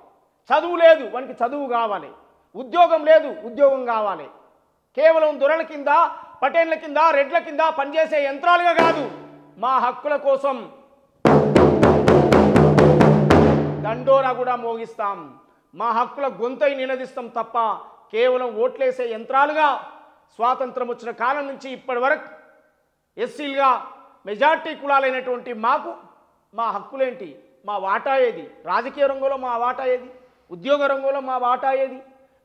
చదువు లేదు వానికి చదువు కావాలి, ఉద్యోగం లేదు ఉద్యోగం కావాలి. కేవలం దొరల కింద, పటేళ్ల కింద, రెడ్ల కింద పనిచేసే యంత్రాలుగా కాదు, మా హక్కుల కోసం దండోరా కూడా మోగిస్తాం, మా హక్కుల గొంతై నినదిస్తాం తప్ప కేవలం ఓట్లేసే యంత్రాలుగా స్వాతంత్రం వచ్చిన కాలం నుంచి ఇప్పటి వరకు ఎస్సీలుగా మెజార్టీ కులాలైనటువంటి మాకు మా హక్కులేంటి, మా వాటా ఏది, రాజకీయ రంగంలో మా వాటా ఏది, ఉద్యోగ రంగంలో మా వాటా ఏది,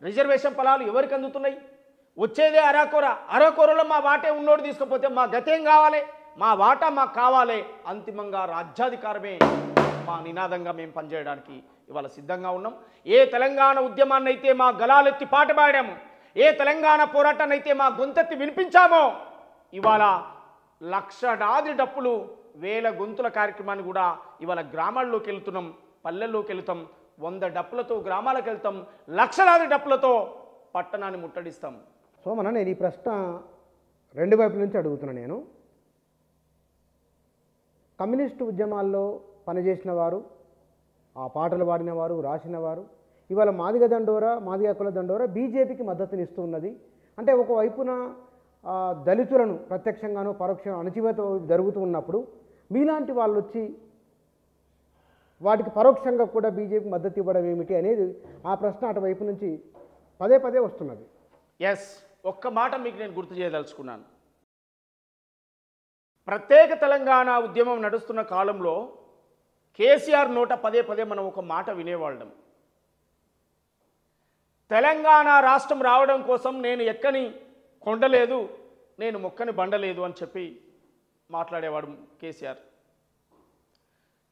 రిజర్వేషన్ ఫలాలు ఎవరికి అందుతున్నాయి? వచ్చేదే అరకొరలో మా వాటే ఉన్నోడు తీసుకపోతే మా గతేం కావాలి? మా వాటా మాకు కావాలి. అంతిమంగా రాజ్యాధికారమే మా నినాదంగా మేము పనిచేయడానికి ఇవాళ సిద్ధంగా ఉన్నాం. ఏ తెలంగాణ ఉద్యమాన్ని అయితే మా గలాలెత్తి పాట పాడాము, ఏ తెలంగాణ పోరాటాన్ని అయితే మా గొంతెత్తి వినిపించామో, ఇవాళ లక్షలాది డప్పులు, వేల గొంతుల కార్యక్రమాన్ని కూడా ఇవాళ గ్రామాల్లోకి వెళ్తున్నాం, పల్లెల్లోకి వెళ్తాం, 100 డప్పులతో గ్రామాలకు వెళ్తాం, లక్షలాది డప్పులతో పట్టణాన్ని ముట్టడిస్తాం. సోమన, నేను ఈ ప్రశ్న 2 వైపుల నుంచి అడుగుతున్నా. నేను కమ్యూనిస్టు ఉద్యమాల్లో పనిచేసిన వారు, ఆ పాటలు పాడిన వారు, రాసిన వారు, ఇవాళ మాదిగ దండోరా, మాదిగ కుల దండోరా బీజేపీకి మద్దతునిస్తూ ఉన్నది. అంటే ఒకవైపున దళితులను ప్రత్యక్షంగానో పరోక్షంగా అణచివేత జరుగుతూ ఉన్నప్పుడు మీలాంటి వాళ్ళు వచ్చి వాటికి పరోక్షంగా కూడా బీజేపీ మద్దతు ఇవ్వడం ఏమిటి అనేది ఆ ప్రశ్న అటువైపు నుంచి పదే పదే వస్తున్నది. ఎస్, ఒక్క మాట మీకు నేను గుర్తు చేయదలుచుకున్నాను. ప్రత్యేక తెలంగాణ ఉద్యమం నడుస్తున్న కాలంలో కేసీఆర్ నోట పదే పదే మనం ఒక మాట వినేవాళ్ళం. తెలంగాణ రాష్ట్రం రావడం కోసం నేను ఎక్కని కొండలేదు, నేను మొక్కని బండలేదు అని చెప్పి మాట్లాడేవాడు కేసీఆర్.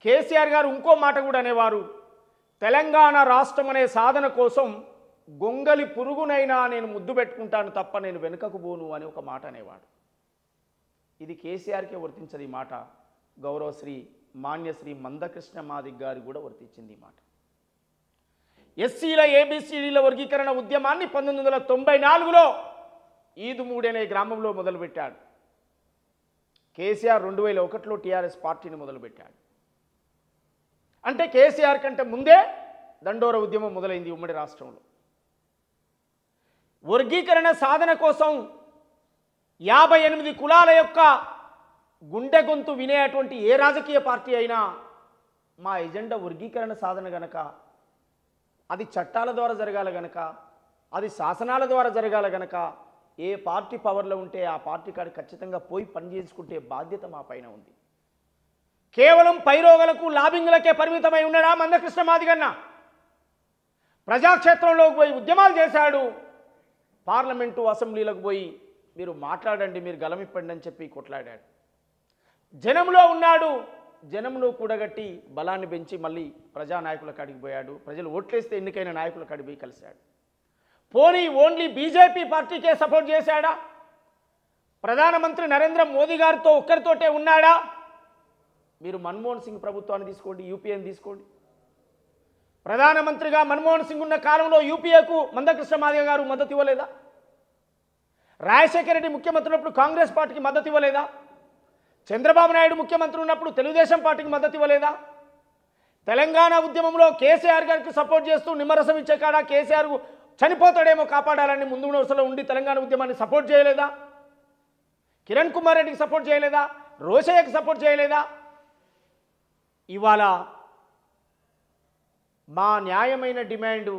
కేసీఆర్ గారు ఇంకో మాట కూడా అనేవారు, తెలంగాణ రాష్ట్రం అనే సాధన కోసం గొంగలి పురుగునైనా నేను ముద్దు పెట్టుకుంటాను తప్ప నేను వెనుకకు పోను అని ఒక మాట అనేవాడు. ఇది కేసీఆర్కే వర్తించదు ఈ మాట, గౌరవశ్రీ మాన్యశ్రీ మందకృష్ణ మాదిగ్ గారికి కూడా వర్తించింది ఈ మాట. ఎస్సీల ఏబిసిడీల వర్గీకరణ ఉద్యమాన్ని 1994లో ఈదుమూడి అనే గ్రామంలో మొదలుపెట్టాడు. కేసీఆర్ 2001లో టీఆర్ఎస్ పార్టీని మొదలుపెట్టాడు. అంటే కేసీఆర్ కంటే ముందే దండోర ఉద్యమం మొదలైంది ఉమ్మడి రాష్ట్రంలో. వర్గీకరణ సాధన కోసం 58 కులాల యొక్క గుండె గొంతు వినేటువంటి ఏ రాజకీయ పార్టీ అయినా మా ఎజెండా వర్గీకరణ సాధన గనక, అది చట్టాల ద్వారా జరగాల గనక, అది శాసనాల ద్వారా జరగాల గనక, ఏ పార్టీ పవర్లో ఉంటే ఆ పార్టీ కాడికి ఖచ్చితంగా పోయి పనిచేసుకుంటే బాధ్యత మా పైన ఉంది. కేవలం పైరోగలకు లాబింగ్లకే పరిమితమై ఉన్నాడా మందకృష్ణ మాదిగన్న? ప్రజాక్షేత్రంలోకి పోయి ఉద్యమాలు చేశాడు. పార్లమెంటు అసెంబ్లీలకు పోయి మీరు మాట్లాడండి, మీరు గలమిప్పండి అని చెప్పి కొట్లాడాడు. జనంలో ఉన్నాడు, జనంలో కూడగట్టి బలాన్ని పెంచి మళ్ళీ ప్రజానాయకుల కాడికి పోయాడు. ప్రజలు ఓట్లేస్తే ఎన్నికైన నాయకుల కాడికి పోయి కలిశాడు. పోనీ ఓన్లీ బీజేపీ పార్టీకే సపోర్ట్ చేశాడా? ప్రధానమంత్రి నరేంద్ర మోదీ గారితో ఒక్కరితోటే ఉన్నాడా? మీరు మన్మోహన్ సింగ్ ప్రభుత్వాన్ని తీసుకోండి, యూపీఏని తీసుకోండి. ప్రధానమంత్రిగా మన్మోహన్ సింగ్ ఉన్న కాలంలో యూపీఏకు మందకృష్ణ మాదిగ గారు మద్దతు ఇవ్వలేదా? రాజశేఖర రెడ్డి ముఖ్యమంత్రి ఉన్నప్పుడు కాంగ్రెస్ పార్టీకి మద్దతు ఇవ్వలేదా? చంద్రబాబు నాయుడు ముఖ్యమంత్రి ఉన్నప్పుడు తెలుగుదేశం పార్టీకి మద్దతు ఇవ్వలేదా? తెలంగాణ ఉద్యమంలో కేసీఆర్ గారికి సపోర్ట్ చేస్తూ నిమ్మరసం ఇచ్చే కాడ కేసీఆర్ చనిపోతాడేమో కాపాడాలని ముందు వరుసలో ఉండి తెలంగాణ ఉద్యమాన్ని సపోర్ట్ చేయలేదా? కిరణ్ కుమార్ రెడ్డికి సపోర్ట్ చేయలేదా? రోషయ్యకి సపోర్ట్ చేయలేదా? ఇవాళ మా న్యాయమైన డిమాండు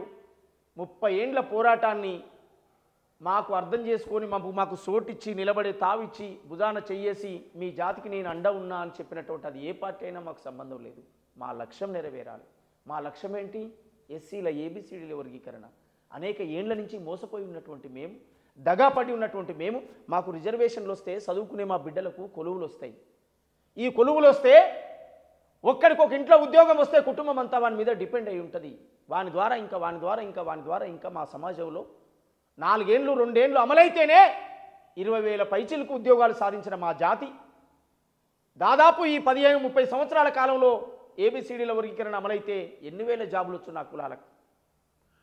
30 ఏండ్ల పోరాటాన్ని మాకు అర్థం చేసుకొని మాకు సోటిచ్చి నిలబడే తావిచ్చి భుజాన చెయ్యేసి మీ జాతికి నేను అండ ఉన్నా అని చెప్పినటువంటి అది ఏ పార్టీ అయినా మాకు సంబంధం లేదు. మా లక్ష్యం నెరవేరాలి. మా లక్ష్యం ఏంటి? ఎస్సీల ఏబిసిడీల వర్గీకరణ. అనేక ఏండ్ల నుంచి మోసపోయి ఉన్నటువంటి మేము, దగాపడి ఉన్నటువంటి మేము, మాకు రిజర్వేషన్లు వస్తే చదువుకునే మా బిడ్డలకు కొలువులు వస్తాయి. ఈ కొలువులు వస్తే ఒక్కడికొక ఇంట్లో ఉద్యోగం వస్తే కుటుంబం అంతా వాని మీద డిపెండ్ అయి ఉంటుంది. వాని ద్వారా ఇంకా మా సమాజంలో 4 ఏళ్ళు 2 ఏళ్ళు అమలైతేనే 20,000 పైచిలకు ఉద్యోగాలు సాధించిన మా జాతి దాదాపు ఈ 15-30 సంవత్సరాల కాలంలో ఏబిసిడీల వర్గీకరణ అమలైతే ఎన్ని వేల జాబులు వచ్చు నా కులాలకు,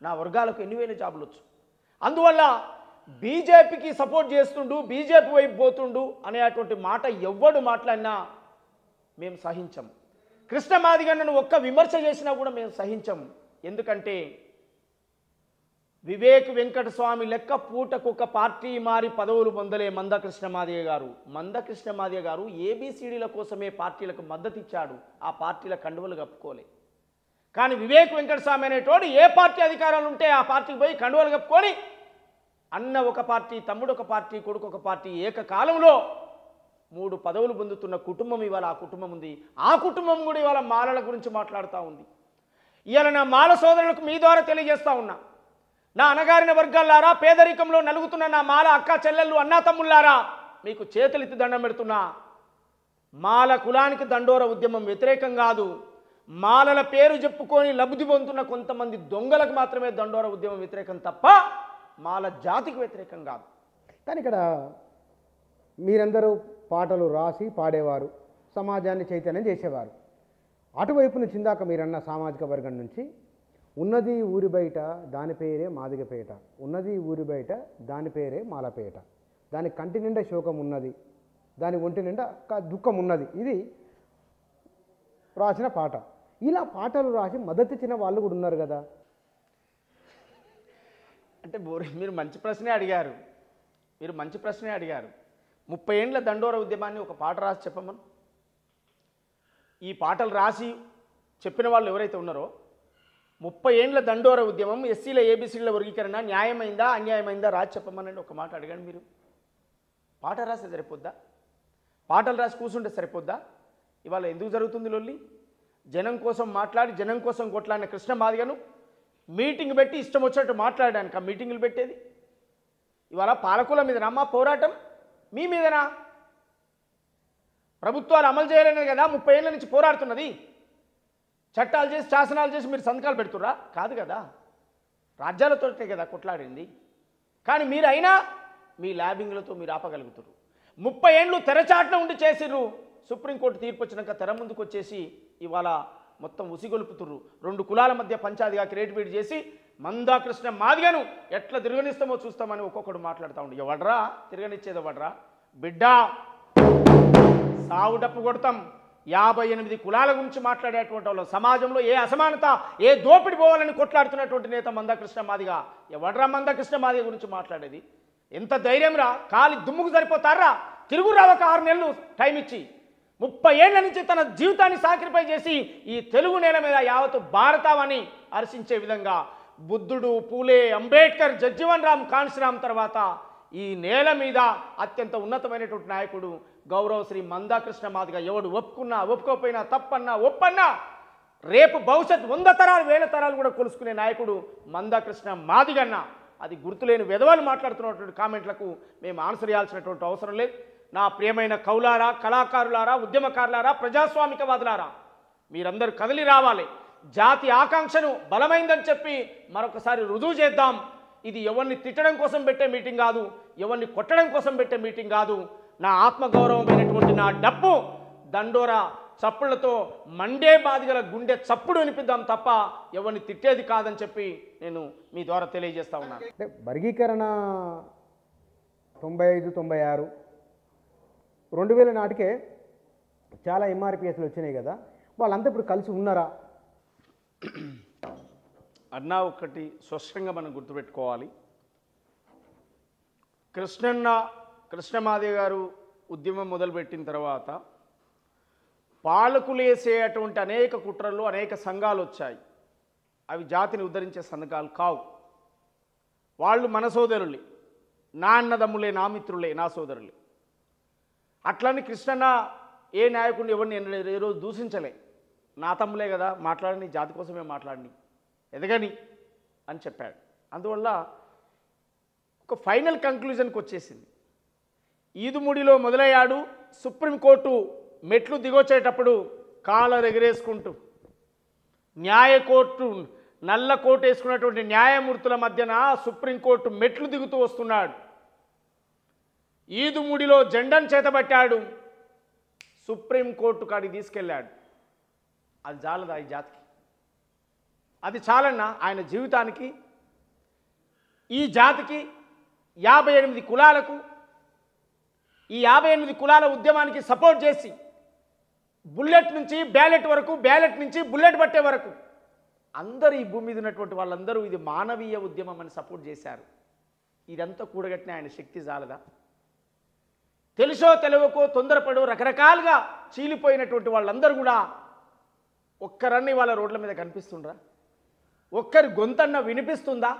నా వర్గాలకు ఎన్ని వేల జాబులు వచ్చు. అందువల్ల బీజేపీకి సపోర్ట్ చేస్తుండు, బీజేపీ వైపు పోతుండు అనేటువంటి మాట ఎవ్వడు మాట్లాడినా మేము సహించం. కృష్ణ మాదిగన్నను ఒక్క విమర్శ చేసినా కూడా మేము సహించం. ఎందుకంటే వివేక్ వెంకటస్వామి లెక్క పూటకొక పార్టీ మారి పదవులు పొందలే మందకృష్ణ మాదిగ గారు. మందకృష్ణ మాదిగ గారు ఏబిసిడీల కోసమే పార్టీలకు మద్దతు ఇచ్చాడు. ఆ పార్టీల కండువలు కప్పుకోలే. కానీ వివేక్ వెంకటస్వామి అనేటోడు ఏ పార్టీ అధికారాలు ఉంటే ఆ పార్టీకి పోయి కండువలు కప్పుకొని అన్న ఒక పార్టీ, తమ్ముడు ఒక పార్టీ, కొడుకు ఒక పార్టీ, ఏకకాలంలో 3 పదవులు పొందుతున్న కుటుంబం ఇవాళ ఆ కుటుంబం ఉంది. ఆ కుటుంబం కూడా ఇవాళ మాలల గురించి మాట్లాడుతూ ఉంది. ఇవాళ నా మాల సోదరులకు మీ ద్వారా తెలియజేస్తూ ఉన్నా, నా అనగారిన వర్గాలారా, పేదరికంలో నలుగుతున్న నా మాల అక్క చెల్లెళ్ళు అన్నా తమ్ముళ్ళారా, మీకు చేతులెత్తి దండం పెడుతున్నా. మాల కులానికి దండోర ఉద్యమం వ్యతిరేకం కాదు. మాలల పేరు చెప్పుకొని లబ్ధి పొందుతున్న కొంతమంది దొంగలకు మాత్రమే దండోర ఉద్యమం వ్యతిరేకం తప్ప మాల జాతికి వ్యతిరేకం కాదు. కానీ ఇక్కడ మీరందరూ పాటలు రాసి పాడేవారు, సమాజాన్ని చైతన్యం చేసేవారు. అటువైపు నుంచి ఇందాక మీరన్న సామాజిక వర్గం నుంచి ఉన్నది ఊరి బయట దాని పేరే మాదిగపేట, ఉన్నది ఊరి బయట దాని పేరే మాలపేట, దాని కంటి నిండా శోకం ఉన్నది, దాని ఒంటి నిండా దుఃఖం ఉన్నది, ఇది రాసిన పాట. ఇలా పాటలు రాసి మద్దతు ఇచ్చిన వాళ్ళు కూడా ఉన్నారు కదా. అంటే మీరు మంచి ప్రశ్నే అడిగారు. 30 ఏండ్ల దండోర ఉద్యమాన్ని ఒక పాట రాసి చెప్పమను. ఈ పాటలు రాసి చెప్పిన వాళ్ళు ఎవరైతే ఉన్నారో 30 ఏండ్ల దండోర ఉద్యమం, ఎస్సీల ఏబీసీల వర్గీకరణ న్యాయమైందా అన్యాయమైందా రాసి చెప్పమనండి. ఒక మాట అడగండి. మీరు పాట రాస్తే సరిపోద్దా? పాటలు రాసి కూర్చుంటే సరిపోద్దా? ఇవాళ ఎందుకు జరుగుతుంది లొల్లి? జనం కోసం మాట్లాడి జనం కోసం కొట్లాడిన కృష్ణ మాదిగను మీటింగ్ పెట్టి ఇష్టం వచ్చినట్టు మాట్లాడడానికి ఆ మీటింగులు పెట్టేది. ఇవాళ పాలకుల మీద నమ్మా పోరాటం, మీ మీదనా? ప్రభుత్వాలు అమలు చేయలేనే కదా 30 ఏళ్ళ నుంచి పోరాడుతున్నది. చట్టాలు చేసి శాసనాలు చేసి మీరు సంతకాలు పెడుతుర్రా? కాదు కదా, రాజ్యాలతోటే కదా కొట్లాడింది. కానీ మీరు అయినా మీ ల్యాబింగ్లతో మీరు ఆపగలుగుతారు. 30 ఏళ్ళు తెరచాట్న ఉండి చేసిర్రు. సుప్రీంకోర్టు తీర్పు వచ్చినాక తెర ముందుకు వచ్చేసి ఇవాళ మొత్తం ఉసిగొలుపుతుర్రు. 2 కులాల మధ్య పంచాయతీగా క్రియేటివిటీ చేసి మందాకృష్ణ మాదిగను ఎట్లా తిరగనిస్తామో చూస్తామని ఒక్కొక్కడు మాట్లాడుతూ ఉండి, ఎవడ్రా తిరగనిచ్చేది? ఎవడ్రా బిడ్డ? సావు డప్పు కొడతాం. 58 కులాల గురించి మాట్లాడేటువంటి వాళ్ళు, సమాజంలో ఏ అసమానత ఏ దోపిడి పోవాలని కొట్లాడుతున్నటువంటి నేత మందాకృష్ణ మాదిగ. ఎవడ్రా మందాకృష్ణ మాదిగ గురించి మాట్లాడేది? ఎంత ధైర్యం రా? కాలి దుమ్ముకు సరిపోతారా? తిరుగురా ఒక 6 నెలలు టైం ఇచ్చి. 30 ఏళ్ల నుంచి తన జీవితాన్ని సాక్రిఫై చేసి ఈ తెలుగు నేల మీద యావత్తు భారతావని హర్షించే విధంగా బుద్ధుడు, పూలే, అంబేద్కర్, జగ్జీవన్ రామ్, కాన్సీరామ్ తర్వాత ఈ నేల మీద అత్యంత ఉన్నతమైనటువంటి నాయకుడు గౌరవ శ్రీ మందాకృష్ణ మాదిగ. ఎవడు ఒప్పుకున్నా ఒప్పుకోకపోయినా, తప్పన్నా ఒప్పన్నా, రేపు భవిష్యత్ 100 తరాలు 1000 తరాలు కూడా కొలుసుకునే నాయకుడు మందాకృష్ణ మాదిగన్న. అది గుర్తులేని విధవాలు మాట్లాడుతున్నటువంటి కామెంట్లకు మేము ఆన్సర్ చేయాల్సినటువంటి అవసరం లేదు. నా ప్రియమైన కౌలారా, కళాకారులారా, ఉద్యమకారులారా, ప్రజాస్వామికవాదులారా, మీరందరూ కదిలి రావాలి. జాతి ఆకాంక్షను బలమైందని చెప్పి మరొకసారి రుజువు చేద్దాం. ఇది ఎవరిని తిట్టడం కోసం పెట్టే మీటింగ్ కాదు, ఎవరిని కొట్టడం కోసం పెట్టే మీటింగ్ కాదు. నా ఆత్మగౌరవమైనటువంటి నా డప్పు దండోరా చప్పుళ్లతో మండే బాధిగల గుండె చప్పుడు వినిపిద్దాం తప్ప ఎవరిని తిట్టేది కాదని చెప్పి నేను మీ ద్వారా తెలియజేస్తా ఉన్నాను. అంటే వర్గీకరణ 95, 96, 2000 నాటికే చాలా ఎంఆర్పిఎస్లు వచ్చినాయి కదా, వాళ్ళంతా ఇప్పుడు కలిసి ఉన్నారా? అన్నా ఒకటి స్పష్టంగా మనం గుర్తుపెట్టుకోవాలి. కృష్ణమాదిగ గారు ఉద్యమం మొదలుపెట్టిన తర్వాత పాలకులు వేసేటువంటి అనేక కుట్రలు, అనేక సంఘాలు వచ్చాయి. అవి జాతిని ఉద్ధరించే సంఘాలు కావు. వాళ్ళు మన సోదరులే, నా అన్నదమ్ములే, నా మిత్రులే, నా సోదరులే. అట్లని కృష్ణన్న ఏ నాయకుడిని ఎవరిని ఏ రోజు దూషించలే. నా తమ్ములే కదా, మాట్లాడని, జాతి కోసమే మాట్లాడని, ఎదగని అని చెప్పాడు. అందువల్ల ఒక ఫైనల్ కంక్లూజన్కి వచ్చేసింది. ఈదుముడిలో మొదలయ్యాడు. సుప్రీంకోర్టు మెట్లు దిగొచ్చేటప్పుడు కాలర్ ఎగరేసుకుంటూ న్యాయకోర్టు నల్ల కోటు వేసుకున్నటువంటి న్యాయమూర్తుల మధ్యన సుప్రీంకోర్టు మెట్లు దిగుతూ వస్తున్నాడు. ఈదుముడిలో జెండాను చేతబట్టాడు. సుప్రీంకోర్టు కాడికి తీసుకెళ్ళాడు. అది చాలదా ఈ జాతికి? అది చాలన్నా ఆయన జీవితానికి, ఈ జాతికి, 58 కులాలకు, ఈ 58 కులాల ఉద్యమానికి సపోర్ట్ చేసి బుల్లెట్ నుంచి బ్యాలెట్ వరకు, బ్యాలెట్ నుంచి బుల్లెట్ పట్టే వరకు అందరూ ఈ భూమి మీద ఉన్నటువంటి వాళ్ళందరూ ఇది మానవీయ ఉద్యమం అని సపోర్ట్ చేశారు. ఇదంతా కూడగట్టిన ఆయన శక్తి చాలదా? తెలుసో తెలియకో తొందరపడో రకరకాలుగా చీలిపోయినటువంటి వాళ్ళందరూ కూడా ఒక్కరన్నీ వాళ్ళ రోడ్ల మీద కనిపిస్తుండ్రా? ఒక్కరి గొంతన్న వినిపిస్తుందా?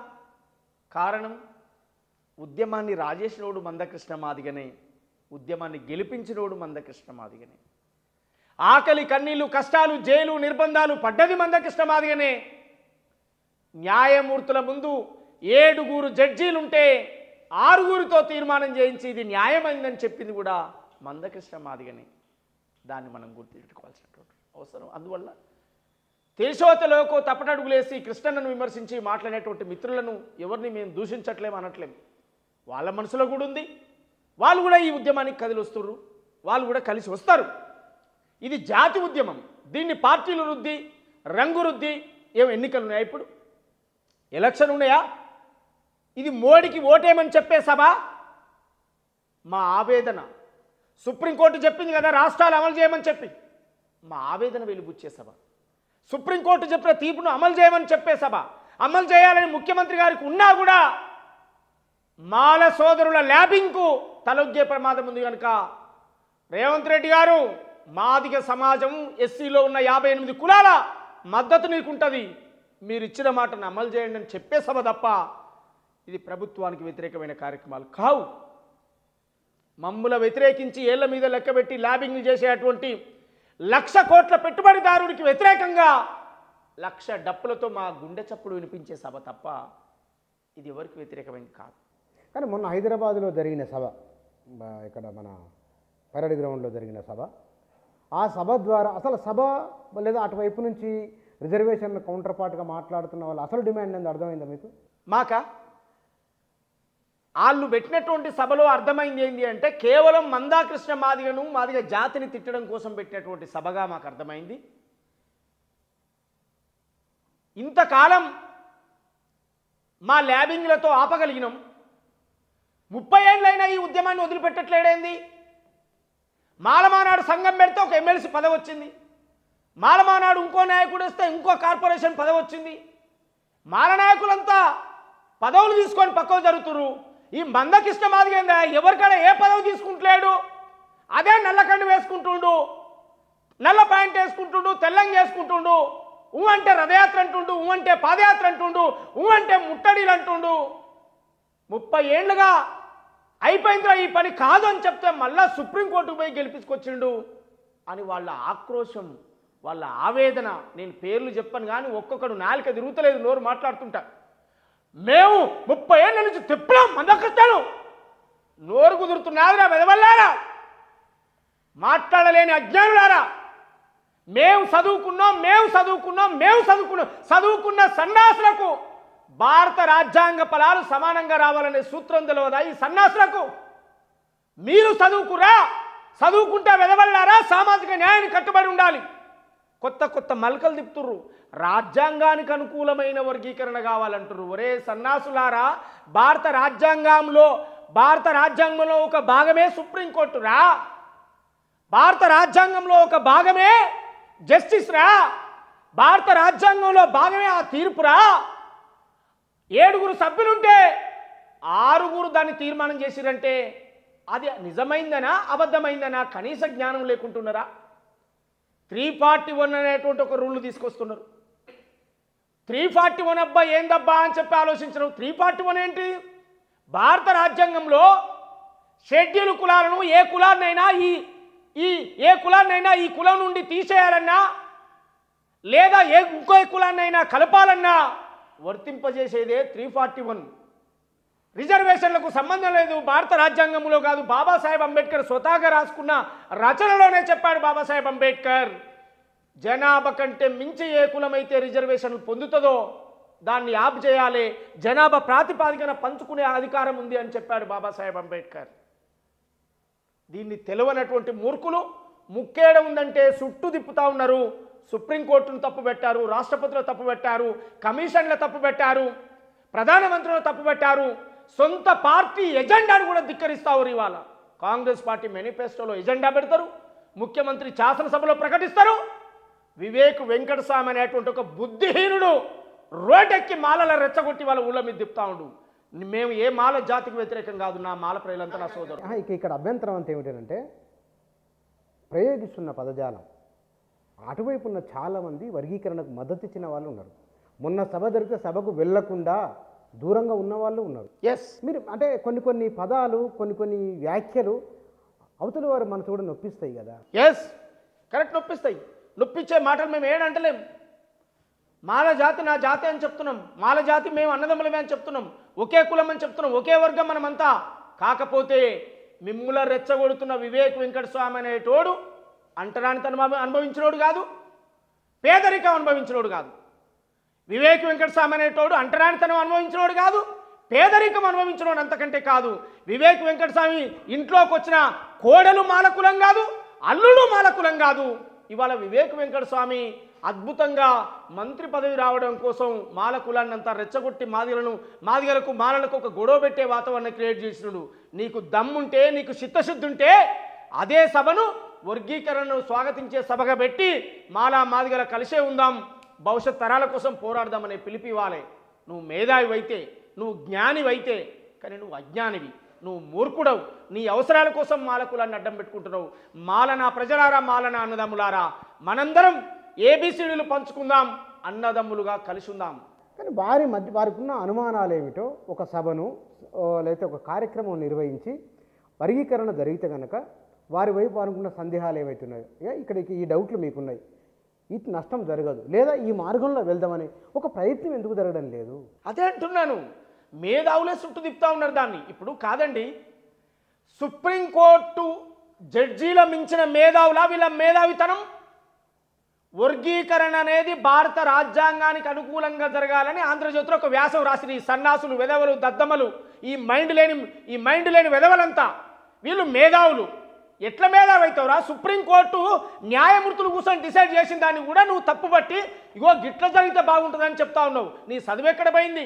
కారణం ఉద్యమాన్ని రాజేసినోడు మందకృష్ణ మాదిగనే, ఉద్యమాన్ని గెలిపించినోడు మందకృష్ణ మాదిగనే. ఆకలి, కన్నీళ్లు, కష్టాలు, జైలు, నిర్బంధాలు పడ్డది మందకృష్ణ మాదిగనే. న్యాయమూర్తుల ముందు 7 జడ్జీలుంటే 6 తీర్మానం చేయించి ఇది న్యాయమైందని చెప్పింది కూడా మందకృష్ణ మాదిగనే. దాన్ని మనం గుర్తుపెట్టుకోవాల్సినటువంటి అవసరం. అందువల్ల తెలుసోతలోకో తప్పటడుగులేసి కృష్ణన్నను విమర్శించి మాట్లాడేటువంటి మిత్రులను ఎవరిని మేము దూషించట్లేము, అనట్లేము. వాళ్ళ మనసులో కూడా ఉంది. వాళ్ళు కూడా ఈ ఉద్యమానికి కదిలి వస్తున్నారు, వాళ్ళు కూడా కలిసి వస్తారు. ఇది జాతి ఉద్యమం. దీన్ని పార్టీలు రుద్ది, రంగు రుద్ది, ఏం ఎన్నికలు ఉన్నాయా? ఇప్పుడు ఎలక్షన్ ఉన్నాయా? ఇది మోడీకి ఓటేమని చెప్పే సభ? మా ఆవేదన సుప్రీంకోర్టు చెప్పింది కదా రాష్ట్రాలు అమలు చేయమని చెప్పి, మా ఆవేదన వెలిబుచ్చే సభ. సుప్రీంకోర్టు చెప్పిన తీర్పును అమలు చేయమని చెప్పే సభ. అమలు చేయాలని ముఖ్యమంత్రి గారికి ఉన్నా కూడా మాల సోదరుల ల్యాబింగ్కు తలొగ్గే ప్రమాదం ఉంది కనుక రేవంత్ రెడ్డి గారు మాదిగ సమాజం, ఎస్సీలో ఉన్న 58 కులాల మద్దతు నీకుంటుంది, మీరు ఇచ్చిన మాటను అమలు చేయండి అని చెప్పే సభ తప్ప ఇది ప్రభుత్వానికి వ్యతిరేకమైన కార్యక్రమాలు కావు. మమ్ముల వ్యతిరేకించి ఏళ్ల మీద లెక్కబెట్టి ల్యాబింగ్లు చేసేటువంటి 1,00,000 కోట్ల పెట్టుబడిదారుడికి వ్యతిరేకంగా 1,00,000 డప్పులతో మా గుండె చప్పుడు వినిపించే సభ తప్ప ఇది ఎవరికి వ్యతిరేకమైంది కాదు. కానీ మొన్న హైదరాబాద్లో జరిగిన సభ, ఇక్కడ మన పరేడ్ గ్రౌండ్లో జరిగిన సభ, ఆ సభ ద్వారా అసలు సభ లేదా అటువైపు నుంచి రిజర్వేషన్ కౌంటర్ పార్ట్గా మాట్లాడుతున్న వాళ్ళు అసలు డిమాండ్ అనేది అర్థమైందా మీకు? మాకా వాళ్ళు పెట్టినటువంటి సభలో అర్థమైంది ఏంటి అంటే కేవలం మందాకృష్ణ మాదిగ జాతిని తిట్టడం కోసం పెట్టినటువంటి సభగా మాకు అర్థమైంది. ఇంతకాలం మా ల్యాబింగ్లతో ఆపగలిగినాం, 30 ఏళ్ళైనా ఈ ఉద్యమాన్ని వదిలిపెట్టట్లేడేంది? మాలమానాడు సంఘం పెడితే ఒక ఎమ్మెల్సీ పదవి వచ్చింది, మాలమానాడు ఇంకో నాయకుడు వస్తే ఇంకో కార్పొరేషన్ పదవి వచ్చింది, మాల నాయకులంతా పదవులు తీసుకొని పక్కకు జరుగుతున్నారు. ఈ మందకృష్ణ మాదిగ ఎవరికైనా ఏ పదవి తీసుకుంటలేడు, అదే నల్లకండు వేసుకుంటుండు, నల్ల ప్యాంట్ వేసుకుంటుండు, తెల్లంగా వేసుకుంటుండు, అంటే రథయాత్ర అంటుండు, అంటే పాదయాత్ర అంటుండు, అంటే ముట్టడీలు అంటుండు. 30 ఏళ్ళుగా అయిపోయిందిరా ఈ పని కాదు అని చెప్తే మళ్ళా సుప్రీంకోర్టుకు పోయి గెలిపించుకొచ్చిండు అని వాళ్ళ ఆక్రోశం, వాళ్ళ ఆవేదన. నేను పేర్లు చెప్పను కానీ ఒక్కొక్కడు నాలుక తిరుగుతలేదు, నోరు మాట్లాడుతుంటా. మేము 30 ఏళ్ళ నుంచి తిప్పడం మందకృష్ణను, నోరు కుదురుతున్నారా వెదవల్లారా, మాట్లాడలేని అజ్ఞానులారా, మేము చదువుకున్న సన్నాసులకు భారత రాజ్యాంగ ఫలాలు సమానంగా రావాలనే సూత్రం తెలియదా ఈ సన్నాసులకు? మీరు చదువుకుంటే వెదవల్లారా, సామాజిక న్యాయానికి కట్టుబడి ఉండాలి. కొత్త మలకలు తిప్పుతుర్రు, రాజ్యాంగానికి అనుకూలమైన వర్గీకరణ కావాలంటారు. ఒరే సన్నాసులారా, భారత రాజ్యాంగంలో ఒక భాగమే సుప్రీంకోర్టు రా, భారత రాజ్యాంగంలో ఒక భాగమే జస్టిస్ రా, భారత రాజ్యాంగంలో భాగమే ఆ తీర్పురా. 7 సభ్యులుంటే 6 దాన్ని తీర్మానం చేసిరంటే అది నిజమైందనా అబద్ధమైందనా కనీస జ్ఞానం లేకుంటున్నారా? 341 అనేటువంటి ఒక రూల్ తీసుకొస్తున్నారు. 341 అబ్బా ఏందబ్బా అని చెప్పి ఆలోచించరు. 341 ఏంటి? భారత రాజ్యాంగంలో షెడ్యూల్ కులాలను ఏ కులాన్నైనా ఈ కులం నుండి తీసేయాలన్నా లేదా ఇంకో కులాన్నైనా కలపాలన్నా వర్తింపజేసేదే 341. రిజర్వేషన్లకు సంబంధం లేదు, భారత రాజ్యాంగంలో కాదు, బాబాసాహెబ్ అంబేద్కర్ స్వతహాగా రాసుకున్న రచనలోనే చెప్పాడు బాబాసాహెబ్ అంబేద్కర్. జనాభా కంటే మించి ఏ కులమైతే రిజర్వేషన్లు పొందుతుందో దాన్ని ఆప్ చేయాలి, జనాభా ప్రాతిపాదికన పంచుకునే అధికారం ఉంది అని చెప్పాడు బాబాసాహెబ్ అంబేద్కర్. దీన్ని తెలియనటువంటి మూర్ఖులు ముక్కేడ ఉందంటే చుట్టూ తిప్పుతా ఉన్నారు. సుప్రీంకోర్టును తప్పు పెట్టారు, రాష్ట్రపతిలో తప్పు పెట్టారు, కమిషన్ల తప్పు పెట్టారు, ప్రధానమంత్రిలో తప్పు పెట్టారు, సొంత పార్టీ ఎజెండాను కూడా ధిక్కరిస్తారు. ఇవాళ కాంగ్రెస్ పార్టీ మేనిఫెస్టోలో ఎజెండా పెడతారు, ముఖ్యమంత్రి శాసనసభలో ప్రకటిస్తారు. వివేక్ వెంకటస్వామి అనేటువంటి ఒక బుద్ధిహీనుడు రోడ్డెక్కి మాలల రెచ్చగొట్టి వాళ్ళ ఊళ్ళ మీద తిప్పుతా ఉండు. మేము ఏ మాల జాతికి వ్యతిరేకం కాదు, నా మాల ప్రజలంతా నా సోదరు. ఇక్కడ అభ్యంతరం అంతా ఏమిటంటే ప్రయోగిస్తున్న పదజాలం అటువైపు ఉన్న చాలామంది వర్గీకరణకు మద్దతు ఇచ్చిన వాళ్ళు ఉన్నారు. మొన్న సభ జరిగితే సభకు వెళ్లకుండా దూరంగా ఉన్న వాళ్ళు ఉన్నారు. మీరు అంటే కొన్ని పదాలు కొన్ని వ్యాఖ్యలు అవతల వారు మనసు కూడా నొప్పిస్తాయి కదా. కరెక్ట్, నొప్పించే మాటలు మేము ఏడంటలేం. మాల జాతి నా జాతి అని చెప్తున్నాం, మాల జాతి మేము అన్నదమ్ములమే అని చెప్తున్నాం, ఒకే కులం అని చెప్తున్నాం, ఒకే వర్గం మనమంతా. కాకపోతే మిమ్ముల రెచ్చగొడుతున్న వివేక్ వెంకటస్వామి అనేటోడు అంటరానితనం అనుభవించినోడు కాదు, పేదరికం అనుభవించినోడు కాదు. వివేక్ వెంకటస్వామి అనేటోడు అంటరానితనం అనుభవించినోడు కాదు, పేదరికం అనుభవించినోడు అంతకంటే కాదు. వివేక్ వెంకటస్వామి ఇంట్లోకి వచ్చిన కోడలు మాలకులం కాదు, అల్లుడు మాలకులం కాదు. ఇవాళ వివేక్ వెంకటస్వామి అద్భుతంగా మంత్రి పదవి రావడం కోసం మాల కులాన్ని అంతా రెచ్చగొట్టి మాదిగలకు మాలలకు ఒక గొడవ పెట్టే వాతావరణం క్రియేట్ చేసినాడు. నీకు దమ్ముంటే, నీకు చిత్తశుద్ధి ఉంటే అదే సభను వర్గీకరణను స్వాగతించే సభగా పెట్టి మాదిగల కలిసే ఉందాం, భవిష్యత్ తరాల కోసం పోరాడదామనే పిలిపి ఇవ్వాలి. నువ్వు మేధావివైతే, నువ్వు జ్ఞానివైతే, కానీ నువ్వు అజ్ఞానివి, నువ్వు మూర్ఖుడవు. నీ అవసరాల కోసం మాల కులాన్ని అడ్డం పెట్టుకుంటున్నావు. మాల నా ప్రజలారా, మాల నా అన్నదమ్ములారా, మనందరం ఏబిసిడీలు పంచుకుందాం, అన్నదమ్ములుగా కలిసి ఉందాం. కానీ వారికి ఉన్న అనుమానాలు ఏమిటో ఒక సభను లేకపోతే ఒక కార్యక్రమం నిర్వహించి వర్గీకరణ జరిగితే కనుక వారి వైపు అనుకున్న సందేహాలు ఏవైతున్నాయో ఇక్కడికి ఈ డౌట్లు మీకున్నాయి, ఇటు నష్టం జరగదు లేదా ఈ మార్గంలో వెళ్దామని ఒక ప్రయత్నం ఎందుకు జరగడం లేదు? అదే అంటున్నాను, మేధావులే చుట్టూ తిప్పుతా ఉన్నారు దాన్ని. ఇప్పుడు కాదండి, సుప్రీంకోర్టు జడ్జీల మించిన మేధావుల వీళ్ళ మేధావితనం. వర్గీకరణ అనేది భారత రాజ్యాంగానికి అనుకూలంగా జరగాలని ఆంధ్రజ్యోతిలో ఒక వ్యాసం రాసిన ఈ సన్నాసులు, వెధవలు, దద్దమ్మలు, ఈ మైండ్ లేని వెధవలంతా వీళ్ళు మేధావులు. ఎట్లా మేధావి అవుతావురా? సుప్రీంకోర్టు న్యాయమూర్తులు కూర్చొని డిసైడ్ చేసిన దాన్ని కూడా నువ్వు తప్పుపట్టి ఇగో గిట్ల జరిగితే బాగుంటుందని చెప్తా ఉన్నావు. నీ చదువు ఎక్కడ పోయింది?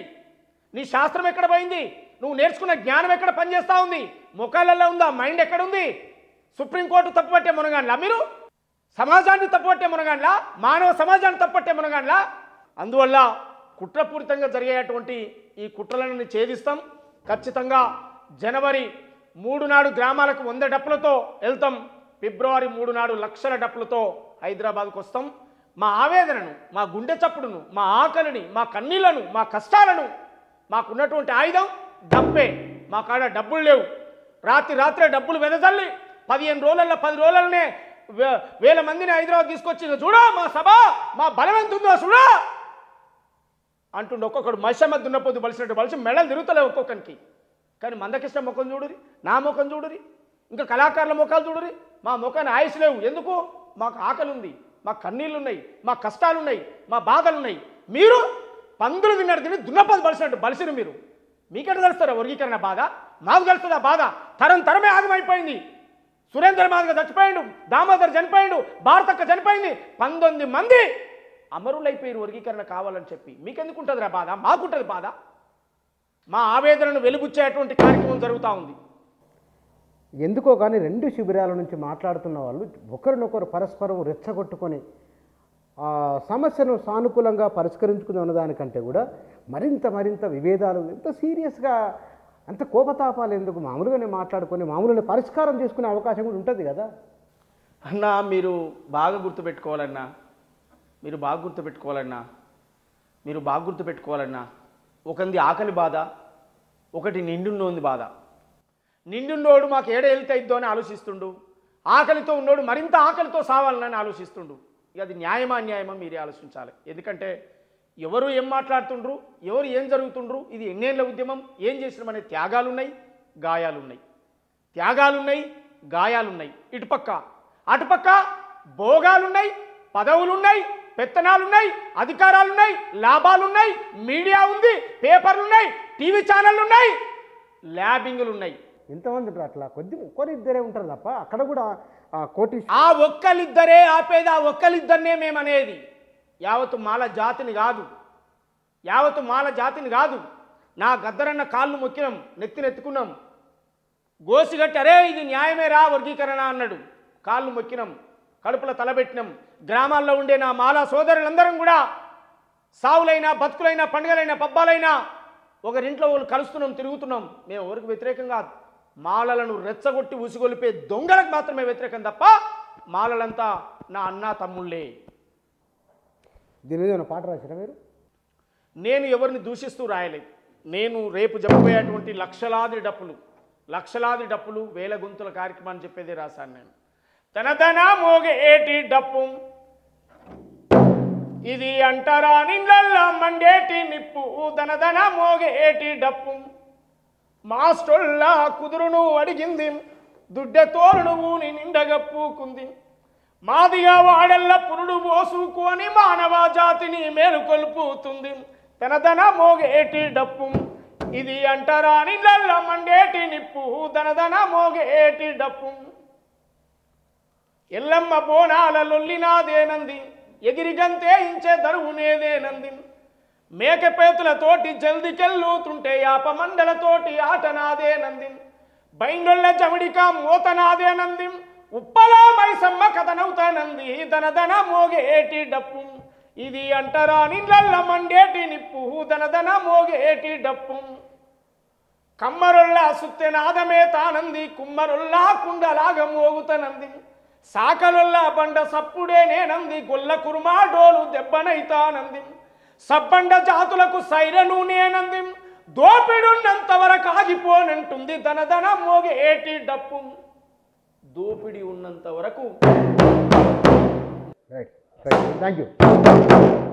నీ శాస్త్రం ఎక్కడ పోయింది? నువ్వు నేర్చుకున్న జ్ఞానం ఎక్కడ పనిచేస్తూ ఉంది? ముఖాలలో ఉందా? మైండ్ ఎక్కడుంది? సుప్రీంకోర్టు తప్పుపట్టే మునగాన్లా మీరు? సమాజాన్ని తప్పుపట్టే మునగాన్లా? మానవ సమాజాన్ని తప్పుపట్టే మునగాన్లా? అందువల్ల కుట్రపూరితంగా జరిగేటువంటి ఈ కుట్రలను ఛేదిస్తాం. ఖచ్చితంగా జనవరి 3 నాడు గ్రామాలకు 100 డప్పులతో వెళ్తాం. ఫిబ్రవరి 3 నాడు లక్షల డప్పులతో హైదరాబాద్కు వస్తాం. మా ఆవేదనను, మా గుండె చప్పుడును, మా ఆకలిని, మా కన్నీళ్లను, మా కష్టాలను, మాకున్నటువంటి ఆయుధం డబ్బే. మా కాడ డబ్బులు లేవు. రాత్రే డబ్బులు వెదజల్లి 15 రోజులలో 10 రోజులనే 1000 మందిని హైదరాబాద్ తీసుకొచ్చి చూడా మా సభ, మా బలం ఎంత ఉందో చూడా అంటుండే. ఒక్కొక్కడు మైసమ్మ దున్నపోతు బలిసినట్టు బలిసి మెడలు తిరుగుతలేవు ఒక్కొక్కరికి. కానీ మందకృష్ణ ముఖం చూడురి, నా ముఖం చూడురి, ఇంకా కళాకారుల ముఖాలు చూడురి. మా ముఖాన్ని ఆయుష్ లేవు. ఎందుకు? మాకు ఆకలి ఉంది, మా కన్నీళ్ళు ఉన్నాయి, మా కష్టాలు ఉన్నాయి, మా బాధలు ఉన్నాయి. మీరు పందులు తిని దున్నపోతు బలిసినట్టు బలిసిరు. మీరు మీకెట తెలుస్తారా వర్గీకరణ బాధ? మాకు తెలుస్తుందా బాధ? తరమే ఆగమైపోయింది. సురేంద్ర మాదిగ చచ్చిపోయాడు, దామోదర్ చనిపోయాడు, భారతక్క చనిపోయింది, 19 మంది అమరులైపోయారు వర్గీకరణ కావాలని చెప్పి. మీకెందుకు ఉంటుందిరా బాధ? మాకుంటుంది బాధ. మా ఆవేదనను వెలుబుచ్చేటువంటి కార్యక్రమం జరుగుతూ ఉంది. ఎందుకో కానీ 2 శిబిరాల నుంచి మాట్లాడుతున్న వాళ్ళు ఒకరినొకరు పరస్పరం రెచ్చగొట్టుకొని సమస్యను సానుకూలంగా పరిష్కరించుకునే దానికంటే కూడా మరింత విభేదాలు, ఎంత సీరియస్గా, అంత కోపతాపాలు ఎందుకు? మామూలుగానే మాట్లాడుకొని మామూలుగా పరిష్కారం చేసుకునే అవకాశం కూడా ఉంటుంది కదా అన్నా. మీరు బాగా గుర్తుపెట్టుకోవాలన్నా, మీరు బాగా గుర్తుపెట్టుకోవాలన్నా, ఒకంది ఆకలి బాధ, ఒకటి నిండున్నోంది బాధ. నిండున్నోడు మాకు ఏడ వెళ్తాయిద్దో అని ఆలోచిస్తుండు, ఆకలితో ఉన్నోడు మరింత ఆకలితో సావాలని ఆలోచిస్తుండు. ఇక అది న్యాయమా అన్యాయమా మీరే ఆలోచించాలి. ఎందుకంటే ఎవరు ఏం మాట్లాడుతుండ్రు, ఎవరు ఏం జరుగుతుండ్రు, ఇది ఎన్నేళ్ల ఉద్యమం, ఏం చేసినామనే త్యాగాలున్నాయి, గాయాలున్నాయి. ఇటుపక్క అటుపక్క భోగాలున్నాయి, పదవులున్నాయి, పెత్తనాలున్నాయి, అధికారాలున్నాయి, లాభాలున్నాయి, మీడియా ఉంది, పేపర్లున్నాయి, టీవీ ఛానళ్ళున్నాయి, ల్యాబింగులున్నాయి. ఎంతమంది అట్లా ఒక్కరిద్దరే ఉంటారు తప్ప అక్కడ కూడా కోటి ఆ ఒక్కరిద్దరే ఆపేది, ఆ ఒక్కరిద్దరినే మేమనేది. యావత్తు మాల జాతిని కాదు. నా గద్దరన్న కాళ్ళు మొక్కినాం, నెత్తినెత్తుకున్నాం, గోసిగట్టి అరే ఇది న్యాయమేరా వర్గీకరణ అన్నాడు. కాళ్ళు మొక్కినాం, కడుపులో తలబెట్టినాం. గ్రామాల్లో ఉండే నా మాలా సోదరులందరం కూడా సావులైనా, బతుకులైనా, పండుగలైనా, పబ్బాలైనా ఒకరింట్లో వాళ్ళు కలుస్తున్నాం, తిరుగుతున్నాం. మేము ఎవరికి వ్యతిరేకం కాదు. మాలలను రెచ్చగొట్టి ఉసిగొలిపే దొంగలకు మాత్రమే వ్యతిరేకం తప్ప మాలలంతా నా అన్నా తమ్ముళ్ళే. దీని మీద పాట రాశారా మీరు? నేను ఎవరిని దూషిస్తూ రాయలేదు. నేను రేపు చెప్పబోయేటువంటి లక్షలాది డప్పులు 1000 గొంతుల కార్యక్రమాన్ని చెప్పేదే రాశాను నేను. తనదన మోగే ఏటి డప్పు ఇది అంటారా నిన్నల్లా మండేటి నిప్పు, దనదన మోగే ఏటి డప్పు మాస్టొల్లా కుదురును అడిగింది, దుడ్డె తోరును నిండగప్పుకుంది, మాదిగా వాడల్ల పురుడు పోసుకొని మానవ జాతిని మేలుకొల్పుతుంది. తనదన మోగేటి డప్పు ఇది అంటారా నిన్నల్లా మండేటి నిప్పు, దనదన మోగేటి డప్పు ఎల్లమ్మ బోనాల లొల్లినాదేనంది, ఎగిరిగంతే ఇంచే దరువునేదేనంది, మేకపేతులతోటి జల్దికెళ్ళుతుంటే యాపమండలతోటి ఆటనాదేనంది, బైండొల్ల జమిడికా మోతనాదేనంది, ఉప్పలా మైసమ్మ కథనవుతానంది, దనదన మోగేటి డప్పు ఇది అంటారా నిన్నల్ల మండేటి నిప్పు, దనదన మోగేటి డప్పు కమ్మరొల్ల సుత్తెనాదమే తానంది, కుమ్మరొల్లా కుండలాగా మోగుతనంది, సాకలొల్ల బండ సప్పుడే నేనంది గొల్ల కుర్మా డోలు దెబ్బనైతానంది సబ్బండ జాతులకు సైరను నేనంది దోపిడున్నంత వరకు ఆగిపోనంటుంది ధనధన మోగే ఏటి డప్పు దోపిడి ఉన్నంత వరకు రైట్ థ్యాంక్ యూ